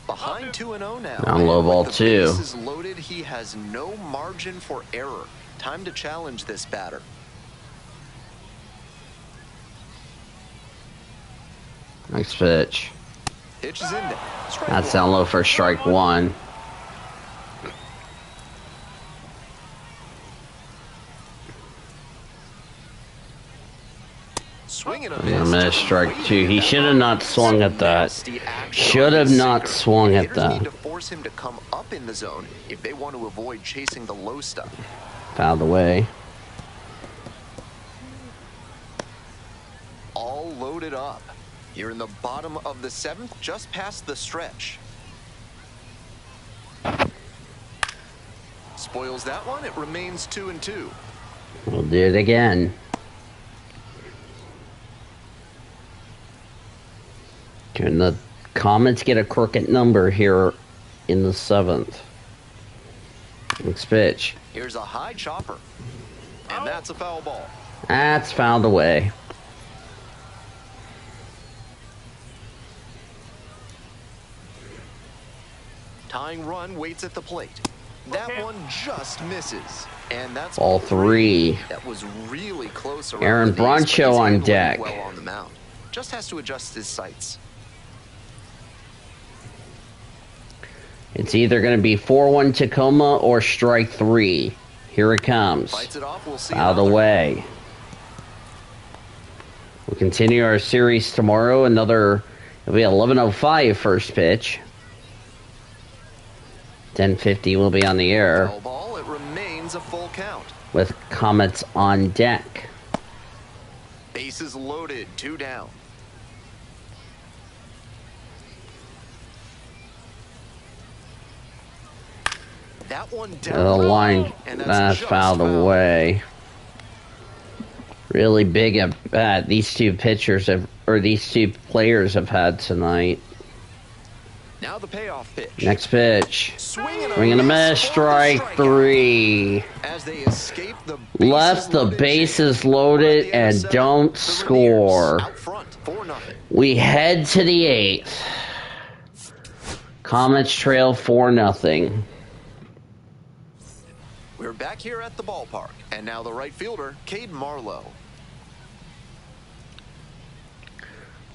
Behind 2-0 now. Down low ball 2. Bases loaded. He has no margin for error. Time to challenge this batter. Next pitch. Pitch is in there. That's down low for strike 1. Swinging a miss, strike 2. He should have not swung at that. Should have not swung at that. Need to force him to come up in the zone if they want to avoid chasing the low stuff. Fouled away. All loaded up. Here in the bottom of the 7th, just past the stretch. Spoils that one. It remains 2-2. We'll do it again. Can the Comets get a crooked number here in the 7th? Next pitch. Here's a high chopper. And that's a foul ball. That's fouled away. Tying run waits at the plate. That one just misses. And that's ball 3. That was really close. Aaron Broncho on deck. Well on the mound. Just has to adjust his sights. It's either going to be 4-1 Tacoma or strike 3. Here it comes. Fights it off. We'll see. Out of the way. We'll continue our series tomorrow. It'll be 11:05 first pitch. 10:50 will be on the air. Foul ball. It remains a full count. With Comets on deck. Bases loaded. 2 down. That one down. The line, that's fouled away. Really big at bat these two players have had tonight. Now the payoff pitch. Next pitch. Swing and a miss, strike 3. As they escape the left the bases loaded and don't score. Out front, 4-0. We head to the 8th. Comets trail 4-0. We're back here at the ballpark, and now the right fielder, Cade Marlowe.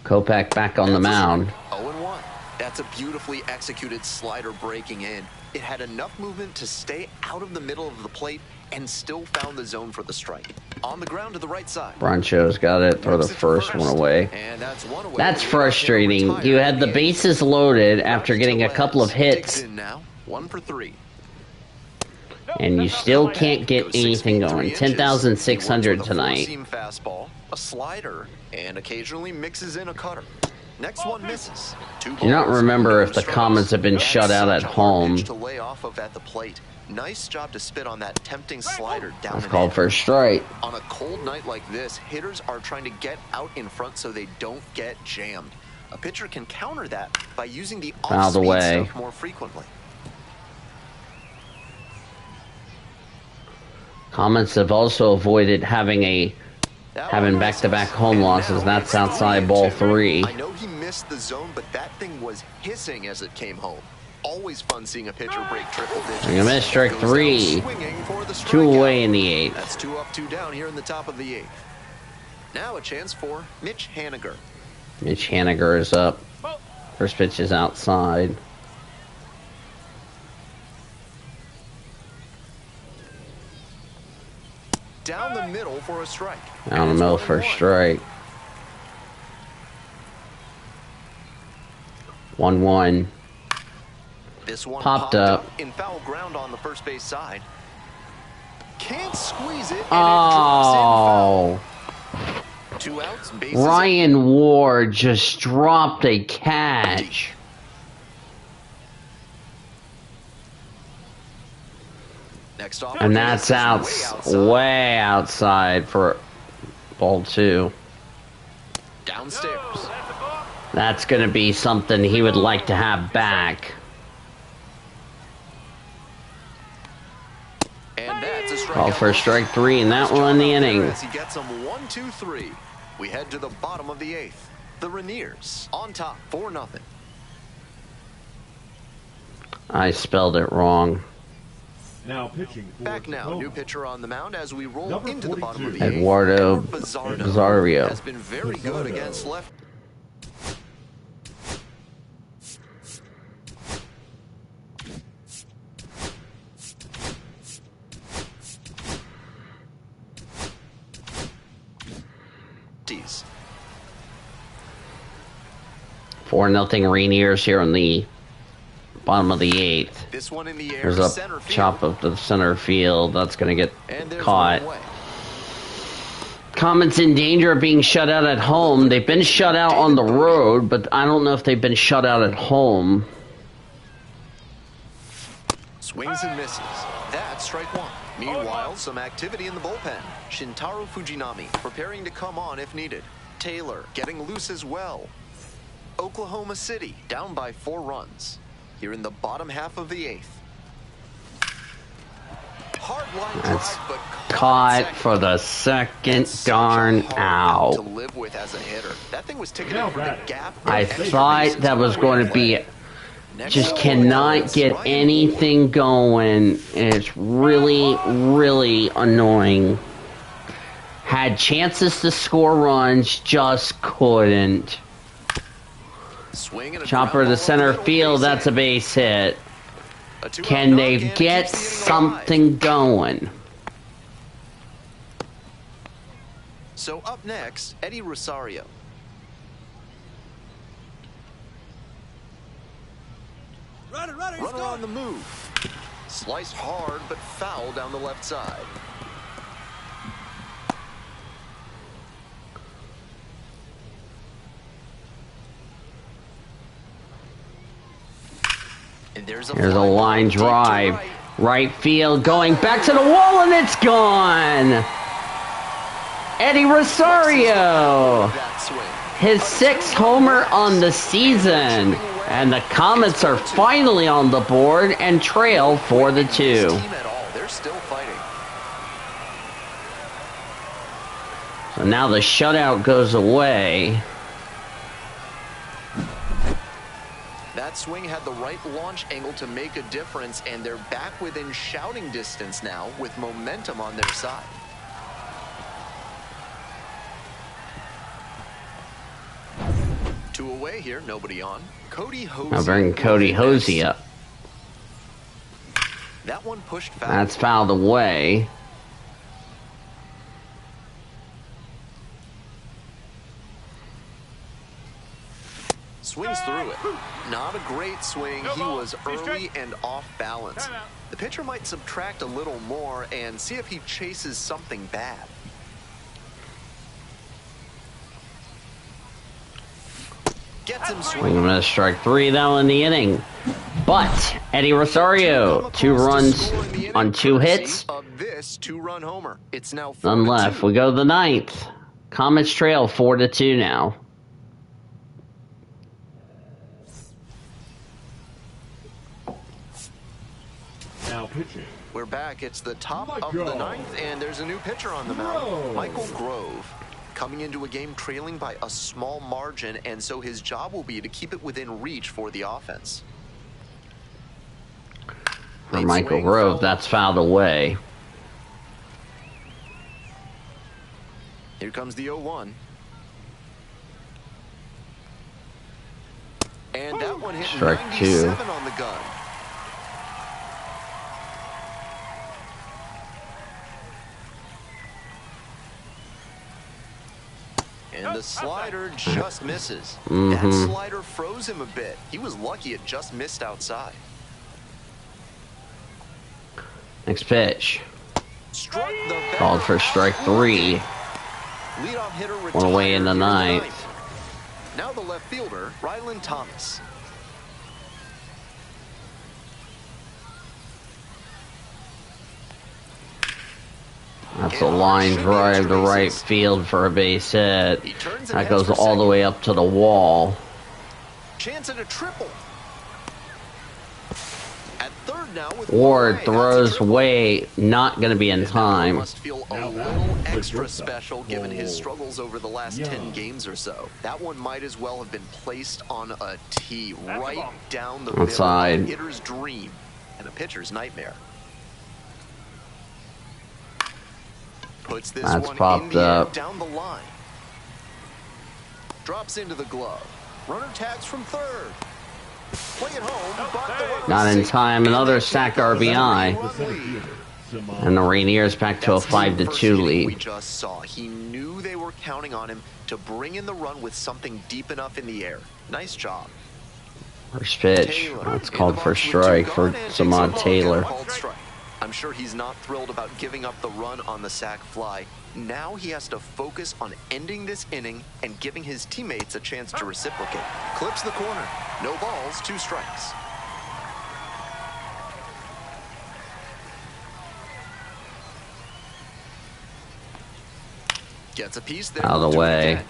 Kopech back on the mound. 0-1. That's a beautifully executed slider breaking in. It had enough movement to stay out of the middle of the plate and still found the zone for the strike. On the ground to the right side. Broncho's got it. Throw the first one away. That's frustrating. You had the bases loaded after getting a couple of hits. 1 for 3. And you still can't get anything going. 10,600 tonight. Fastball, a slider, and occasionally mixes in a cutter. Next one misses. Do you not remember if the Comets have been shut out at home? To lay off of at the plate. Nice job to spit on that tempting slider down. That's called for a strike. On a cold night like this, hitters are trying to get out in front so they don't get jammed. A pitcher can counter that by using the off-speed stuff more frequently. Comets have also avoided having back-to-back home losses. That's outside ball 3. I know he missed the zone, but that thing was hissing as it came home. Always fun seeing a pitcher break triple digits. You're gonna miss strike 3. 2 away in the 8th. That's 2 up, 2 down here in the top of the 8th. Now a chance for Mitch Haniger. Mitch Haniger is up. First pitch is outside. Down the middle for a strike. Down the middle for a strike. 1-1. This one popped up in foul ground on the first base side. Can't squeeze it. And oh. It drops in foul. 2 outs. Ryan Ward just dropped a catch. Next off, and that's way outside for ball 2. Downstairs. That's going to be something he would like to have back. And that's a strike. Call for strike 3, and that will end the inning. As he gets them 1, 2, 3. We head to the bottom of the 8th. The Rainiers on top, 4-0. I spelled it wrong. Now pitching for back now, Tacoma. New pitcher on the mound as we roll into the bottom of the 8th. Eduardo Bizarro has been very good against left. Lefties. 4-0 Rainiers here on the bottom of the 8th. This one in the air. There's a chop up to the center field. That's going to get caught. Comets in danger of being shut out at home. They've been shut out on the road, but I don't know if they've been shut out at home. Swings and misses. That's strike 1. Meanwhile, some activity in the bullpen. Shintaro Fujinami preparing to come on if needed. Taylor getting loose as well. Oklahoma City down by 4 runs. Here in the bottom half of the 8th. Hard line drive, but caught for the second darn out. To live with as a hitter. That thing was ticketed for the gap. I thought that was going to be just cannot get anything going. It's really, really annoying. Had chances to score runs, just couldn't. Chopper to center field, that's a base hit. Can they get something going? So up next, Eddie Rosario. Runner on the move. Sliced hard, but foul down the left side. Here's a line drive. Right field going back to the wall, and it's gone. Eddie Rosario. His 6th homer on the season. And the Comets are finally on the board and trail 4-2. They're still fighting. So now the shutout goes away. That swing had the right launch angle to make a difference, and they're back within shouting distance now with momentum on their side. Two away here, nobody on. Cody Hosey. I'll bring Cody Hosey up. That one pushed foul. That's fouled away. Swings through it. Not a great swing. He was early and off balance. The pitcher might subtract a little more and see if he chases something bad. Gets him swinging. We're going to strike 3 now in the inning. But Eddie Rosario, 2 runs on 2 hits. Of this 2-run homer. It's now 4-2. None left. We go to the 9th. Comets trail 4-2 now. Now pitching. We're back. It's the top of the 9th, and there's a new pitcher on the mound. Michael Grove. Coming into a game trailing by a small margin, and so his job will be to keep it within reach for the offense. For Michael Grove, that's fouled away. Here comes the 0-1. And that one hit Strike 97 2. on the gun. And the slider just misses. That slider froze him a bit. He was lucky it just missed outside. Next pitch. Struck the Called for strike 3. Leadoff hitter One away in the retired 9th. Now the left fielder, Rylan Thomas. That's a line drive to right field for a base hit. That goes all the way up to the wall. Chance at a triple. At third now with Ward throws away, not going to be in time. Must feel a little extra special given his struggles over the last 10 games or so. That one might as well have been placed on a tee right down the middle. Outside. A hitter's dream and a pitcher's nightmare. Puts this That's one popped in the air, up. down the line. Drops into the glove. Runner tags from third. Play it home, but the runner Not in safe. time. Another sack RBI. Lead. And the Rainiers back to a That's the 5-2 first inning we lead. just saw. He knew they were counting on him to bring in the run with something deep enough in the air. Nice job. First pitch. Taylor That's in called the for box with strike 2 for gone and takes Samad a look Taylor. and called strike. I'm sure he's not thrilled about giving up the run on the sac fly. Now he has to focus on ending this inning and giving his teammates a chance to reciprocate. Clips the corner. No balls, 2 strikes. Gets a piece there. Out of the way.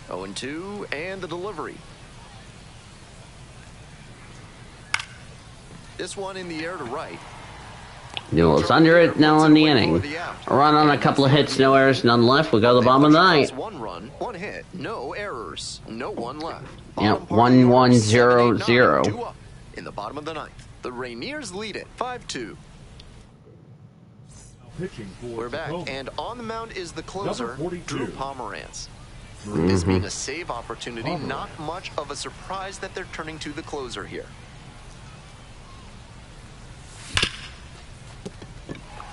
0-2, and the delivery. This one in the air to right. Newell's under it now in the inning. A run on a couple of hits, no errors, none left. We go to the bottom of the ninth. 1 run, 1 hit, no errors, no one left. Yep, 1-1-0-0. 2 up in the bottom of the 9th. The Rainiers lead it 5-2. We're back, and on the mound is the closer, Drew Pomerantz. This being a save opportunity, not much of a surprise that they're turning to the closer here.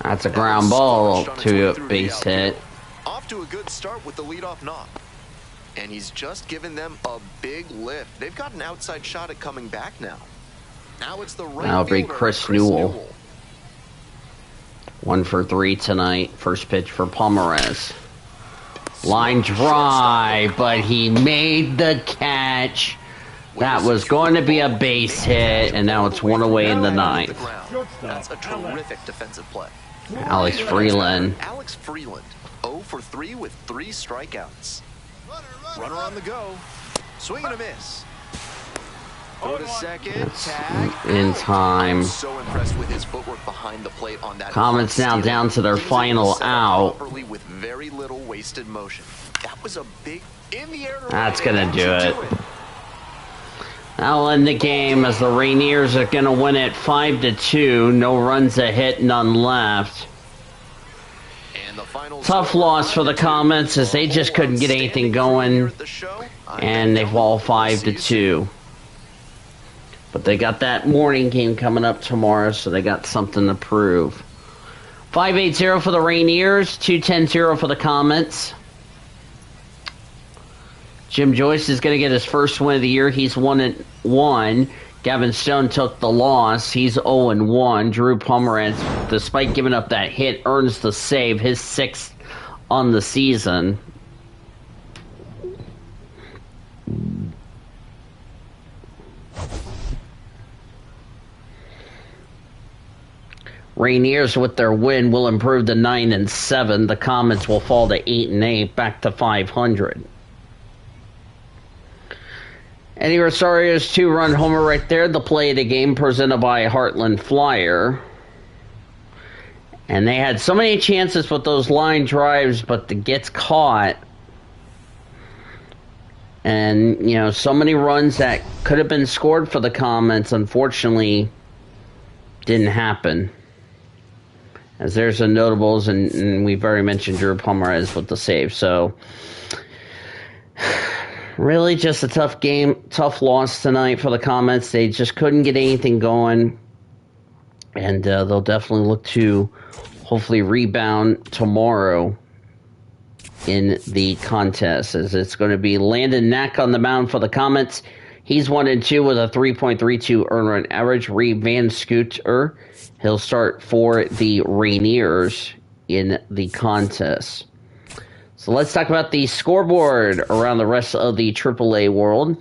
That's a ground ball to a base hit. Off to a good start with the leadoff knock. And he's just given them a big lift. They've got an outside shot at coming back now. Now it's the right That'll be fielder, Chris Newell. 1 for 3 tonight. First pitch for Pomerantz. Line drive, but he made the catch. That was going to be a base hit, and now it's 1 away in the 9th. That's a terrific defensive play. Alex Freeland. Alex Freeland, 0 for 3 with 3 strikeouts. Runner on the go. Swing and a miss. Go to second. Tag. In time. So impressed with his footwork behind the plate on that. Comets now down to their final out. Properly with very little wasted motion. That was a big in the air. That's going to do it. That'll end the game as the Rainiers are going to win it 5-2. No runs a hit, none left. Tough loss for the Comets as they just couldn't get anything going, and they fall 5-2. But they got that morning game coming up tomorrow, so they got something to prove. 5-8-0 for the Rainiers, 2-10-0 for the Comets. Jim Joyce is going to get his first win of the year. He's 1-1. Gavin Stone took the loss. He's 0-1. Drew Pomeranz, despite giving up that hit, earns the save, his 6th on the season. Rainiers, with their win, will improve to 9-7. The Comets will fall to 8-8, back to 500. Eddie Rosario's 2-run homer right there. The play of the game presented by Heartland Flyer. And they had so many chances with those line drives, but it gets caught. And, you know, so many runs that could have been scored for the Comets, unfortunately, didn't happen. As there's the notables, and we've already mentioned Drew Pomeranz with the save. So, really just a tough game, tough loss tonight for the Comets. They just couldn't get anything going. And they'll definitely look to hopefully rebound tomorrow in the contest, as it's going to be Landon Knack on the mound for the Comets. He's 1-2 with a 3.32 earned run average. Reed Van Scooter, he'll start for the Rainiers in the contest. So let's talk about the scoreboard around the rest of the AAA world.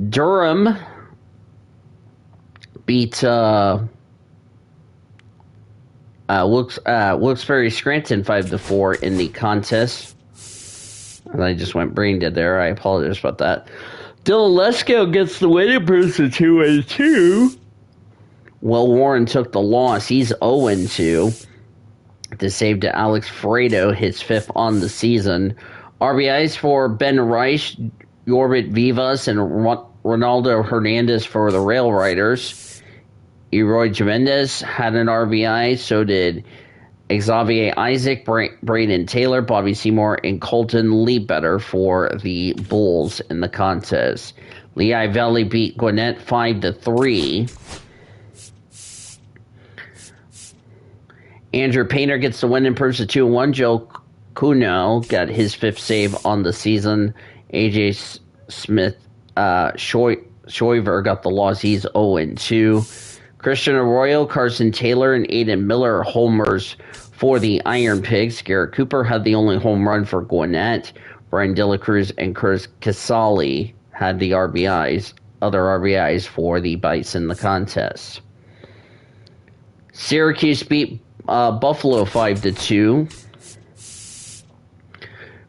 Durham beat Wilkes-Barre Scranton 5-4 in the contest. And I just went brain dead there. I apologize about that. Dylan Lesko gets the win, improves to 2-2. Will Warren took the loss. He's 0-2. The save to Alex Fredo, his 5th on the season. RBIs for Ben Reich, Yorbit Vivas, and Ronaldo Hernandez for the Rail Riders. Eroy Jimenez had an RBI, so did Xavier Isaac, Brayden Taylor, Bobby Seymour, and Colton Leadbetter for the Bulls in the contest. Lehigh Valley beat Gwinnett 5-3. Andrew Painter gets the win, improves to 2-1. Joe Cuno got his 5th save on the season. AJ Smith, Schoiver got the loss. He's 0-2. Christian Arroyo, Carson Taylor, and Aiden Miller homers for the Iron Pigs. Garrett Cooper had the only home run for Gwinnett. Brian De La Cruz and Chris Casali had the other RBIs for the Bison in the contest. Syracuse beat Buffalo 5-2.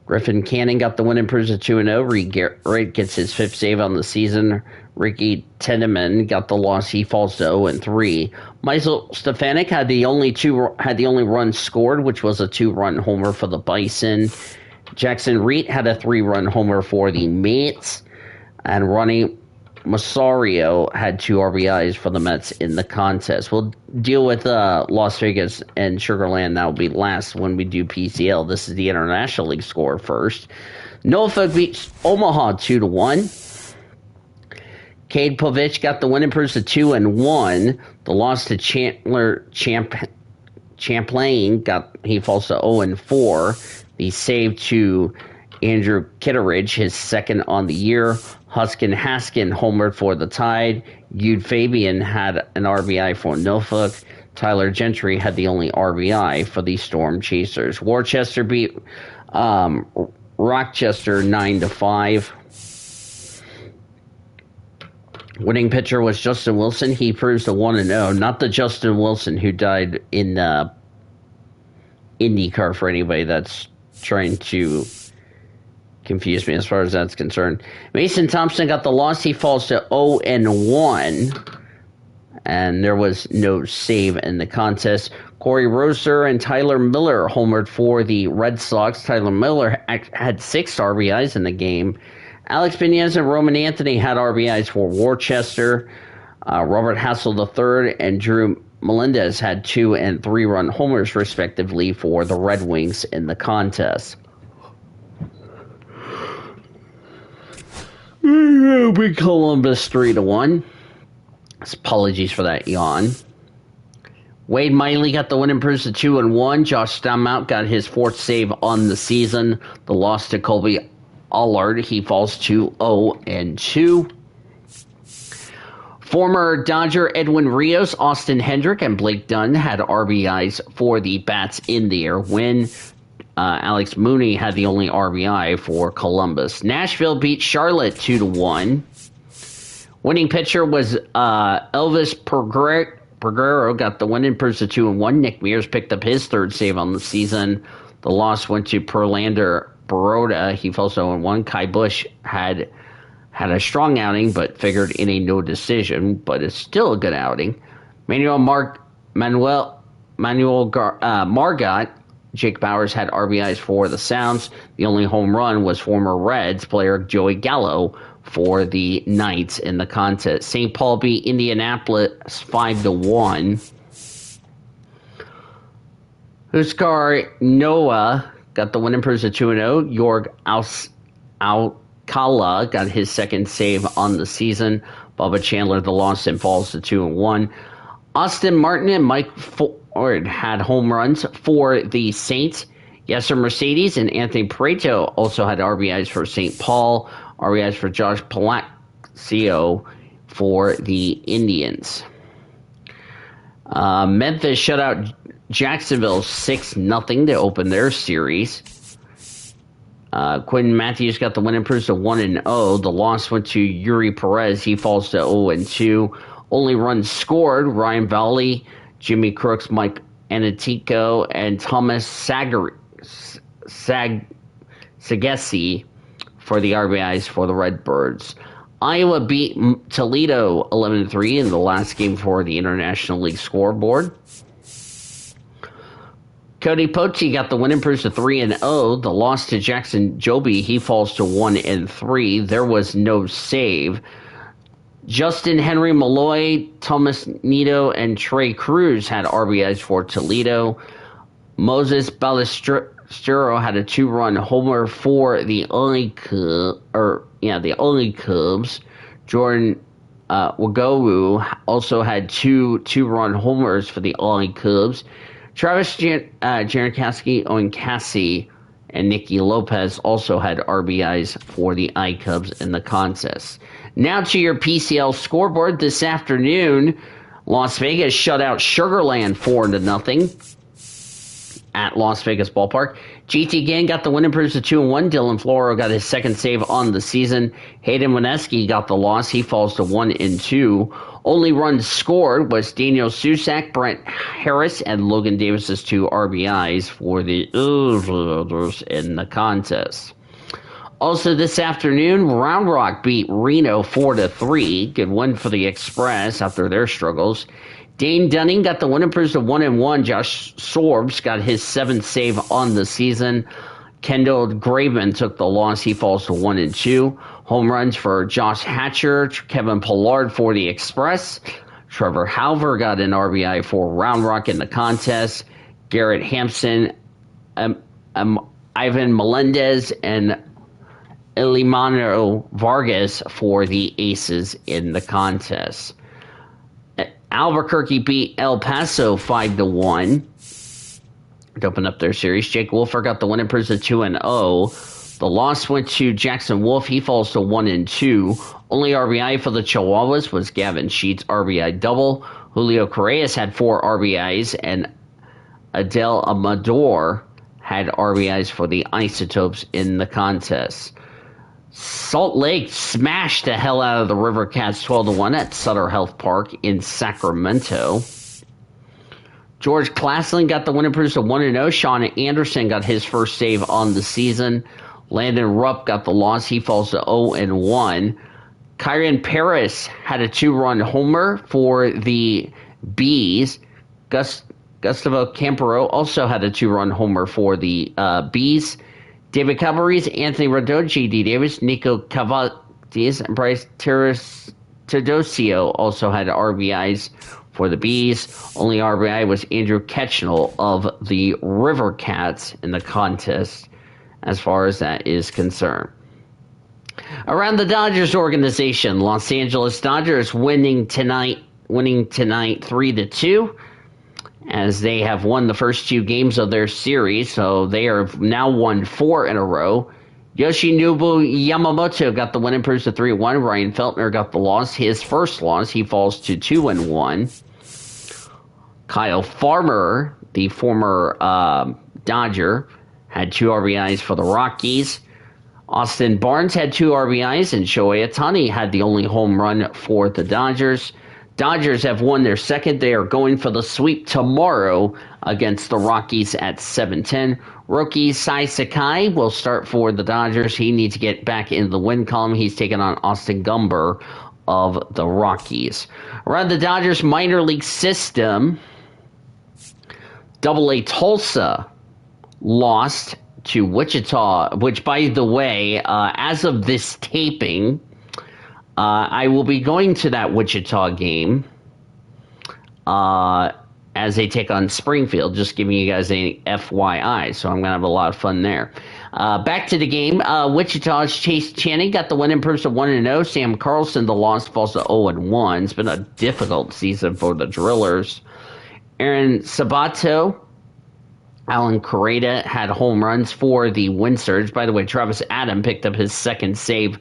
Griffin Cannon got the win, improves to 2-0. Reed Wright gets his 5th save on the season. Ricky Tenneman got the loss. He falls to 0-3. Michael Stefanik had the only run scored, which was a 2-run homer for the Bison. Jackson Reed had a 3-run homer for the Mets, and Ronnie Masario had 2 RBIs for the Mets in the contest. We'll deal with Las Vegas and Sugar Land. That will be last when we do PCL. This is the International League score first. Norfolk beats Omaha 2-1. Cade Povich got the win, improves to 2-1. The loss to Chandler Champlain he falls to 0-4. The save to Andrew Kitteridge, his 2nd on the year. Huskin Haskin homered for the Tide. Jude Fabian had an RBI for Norfolk. Tyler Gentry had the only RBI for the Storm Chasers. Worcester beat Rochester 9-5. Winning pitcher was Justin Wilson. He proves to 1-0. Not the Justin Wilson who died in IndyCar, for anybody that's trying to confuse me as far as that's concerned. Mason Thompson got the loss. He falls to 0-1. And there was no save in the contest. Corey Roser and Tyler Miller homered for the Red Sox. Tyler Miller had 6 RBIs in the game. Alex Benitez and Roman Anthony had RBIs for Worcester. Robert Hassel III and Drew Melendez had 2 and 3-run homers, respectively, for the Red Wings in the contest. Big Columbus 3-1. Apologies for that yawn. Wade Miley got the win and proves to 2-1. Josh Staumont got his 4th save on the season. The loss to Colby Allard, he falls to 0-2. Former Dodger Edwin Rios, Austin Hendrick, and Blake Dunn had RBIs for the Bats in their win. Alex Mooney had the only RBI for Columbus. Nashville beat Charlotte 2-1. Winning pitcher was Elvis Peguero, got the win and proves to 2-1. Nick Mears picked up his 3rd save on the season. The loss went to Perlander Baroda. He falls 0-1. Kai Busch had a strong outing, but figured in a no decision, but it's still a good outing. Manuel Margot, Jake Bauers had RBIs for the Sounds. The only home run was former Reds player Joey Gallo for the Knights in the contest. St. Paul beat Indianapolis 5-1. Huskar Noah got the win and proves to 2-0. Jorg Alcala got his 2nd save on the season. Bubba Chandler the loss and falls to 2-1. Austin Martin and Mike Ford had home runs for the Saints. Yesser Mercedes and Anthony Pareto also had RBIs for St. Paul. RBIs for Josh Palacio for the Indians. Memphis shut out Jacksonville 6-0 to open their series. Quentin Matthews got the win and proves to 1-0. The loss went to Yuri Perez. He falls to 0-2. Only runs scored: Ryan Valley, Jimmy Crooks, Mike Anatico, and Thomas Sagesi for the RBIs for the Redbirds. Iowa beat Toledo 11-3 in the last game for the International League scoreboard. Cody Poche got the win and proves to 3-0. The loss to Jackson Joby, he falls to 1-3. There was no save. Justin Henry Malloy, Thomas Nito, and Trey Cruz had RBIs for Toledo. Moses Ballestero had a 2-run homer for the Cubs. Jordan Wagowu also had 2-run homers for the Cubs. Travis Janikowski, Owen Cassie, and Nicky Lopez also had RBIs for the Cubs in the contest. Now to your PCL scoreboard this afternoon. Las Vegas shut out Sugarland 4-0 at Las Vegas Ballpark. GT Gang got the win and proves to 2-1. Dylan Floro got his 2nd save on the season. Hayden Wineski got the loss. He falls to 1-2. Only runs scored was Daniel Susak, Brent Harris, and Logan Davis's 2 RBIs for the Oilers in the contest. Also this afternoon, Round Rock beat Reno 4-3. Good win for the Express after their struggles. Dane Dunning got the win and proves to 1-1. Josh Sorbs got his 7th save on the season. Kendall Graveman took the loss. He falls to 1-2. Home runs for Josh Hatcher, Kevin Pollard for the Express. Trevor Halver got an RBI for Round Rock in the contest. Garrett Hampson, Ivan Melendez, and Elimano Vargas for the Aces in the contest. Albuquerque beat El Paso 5-1 to open up their series. Jake Wolfer got the win and proves to 2-0. The loss went to Jackson Wolf. He falls to 1-2. Only RBI for the Chihuahuas was Gavin Sheets' RBI double. Julio Correas had 4 RBIs, and Adel Amador had RBIs for the Isotopes in the contest. Salt Lake smashed the hell out of the River Cats 12-1 at Sutter Health Park in Sacramento. George Claslin got the win and proves to 1-0. Sean Anderson got his 1st save on the season. Landon Rupp got the loss. He falls to 0-1. Kyron Paris had a 2-run homer for the Bees. Gus Gustavo Campero also had a 2-run homer for the Bees. David Calabrese, Anthony Rodon, J.D. Davis, Nico Cavazos, and Bryce Teodosio also had RBIs for the Bees. Only RBI was Andrew Ketchnell of the River Cats in the contest as far as that is concerned. Around the Dodgers organization, Los Angeles Dodgers winning tonight 3-2, as they have won the first 2 games of their series, so they are now won 4 in a row. Yoshinobu Yamamoto got the win, improves to 3-1. Ryan Feltner got the loss, his first loss. He falls to 2-1. Kyle Farmer, the former Dodger, had 2 RBIs for the Rockies. Austin Barnes had 2 RBIs, and Shohei Ohtani had the only home run for the Dodgers. Dodgers have won their second. They are going for the sweep tomorrow against the Rockies at 7:10. Rookie Sai Sakai will start for the Dodgers. He needs to get back in the win column. He's taking on Austin Gumber of the Rockies. Around the Dodgers minor league system, Double-A Tulsa lost to Wichita, which, by the way, as of this taping, I will be going to that Wichita game as they take on Springfield, just giving you guys a FYI, so I'm going to have a lot of fun there. Back to the game, Wichita's Chase Channing got the win, improves to 1-0. Sam Carlson, the loss, falls to 0-1. It's been a difficult season for the Drillers. Aaron Sabato, Alan Correa had home runs for the Wind Surge. By the way, Travis Adam picked up his second save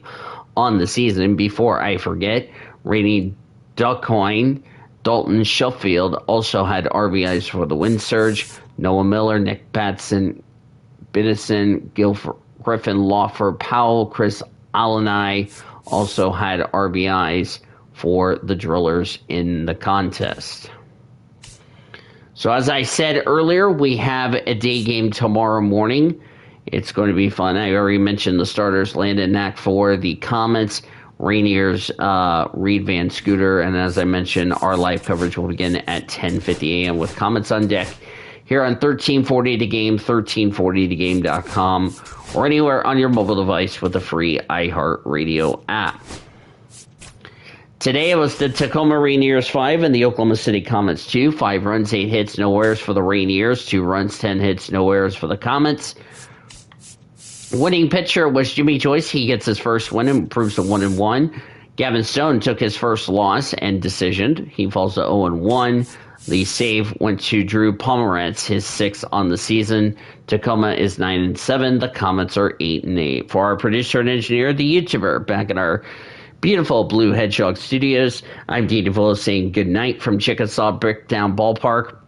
on the season. Before I forget, Rainey Duckcoin, Dalton Sheffield also had RBIs for the Wind Surge. Noah Miller, Nick Batson, Biddison, Griffin Lawfer, Powell, Chris Allenai also had RBIs for the Drillers in the contest. So as I said earlier, we have a day game tomorrow morning. It's going to be fun. I already mentioned the starters, Landon Knack for the Comets, Rainiers, Reed Van Scooter, and as I mentioned, our live coverage will begin at 10:50 a.m. with Comets on deck here on 1340 The Game, 1340thegame.com, or anywhere on your mobile device with the free iHeartRadio app. Today it was the Tacoma Rainiers 5 and the Oklahoma City Comets 2. 5 runs, 8 hits, no errors for the Rainiers. 2 runs, 10 hits, no errors for the Comets. Winning pitcher was Jimmy Joyce. He gets his first win and improves to 1-1. Gavin Stone took his first loss and decisioned. He falls to 0-1. The save went to Drew Pomeranz, his 6th on the season. Tacoma is 9-7. The Comets are 8-8. For our producer and engineer, the YouTuber, back in our beautiful Blue Hedgehog Studios, I'm Dean DeVoe saying good night from Chickasaw Bricktown Ballpark.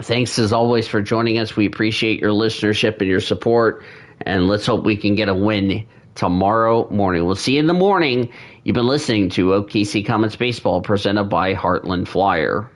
Thanks as always for joining us. We appreciate your listenership and your support, and let's hope we can get a win tomorrow morning. We'll see you in the morning. You've been listening to OKC Comets Baseball presented by Heartland Flyer.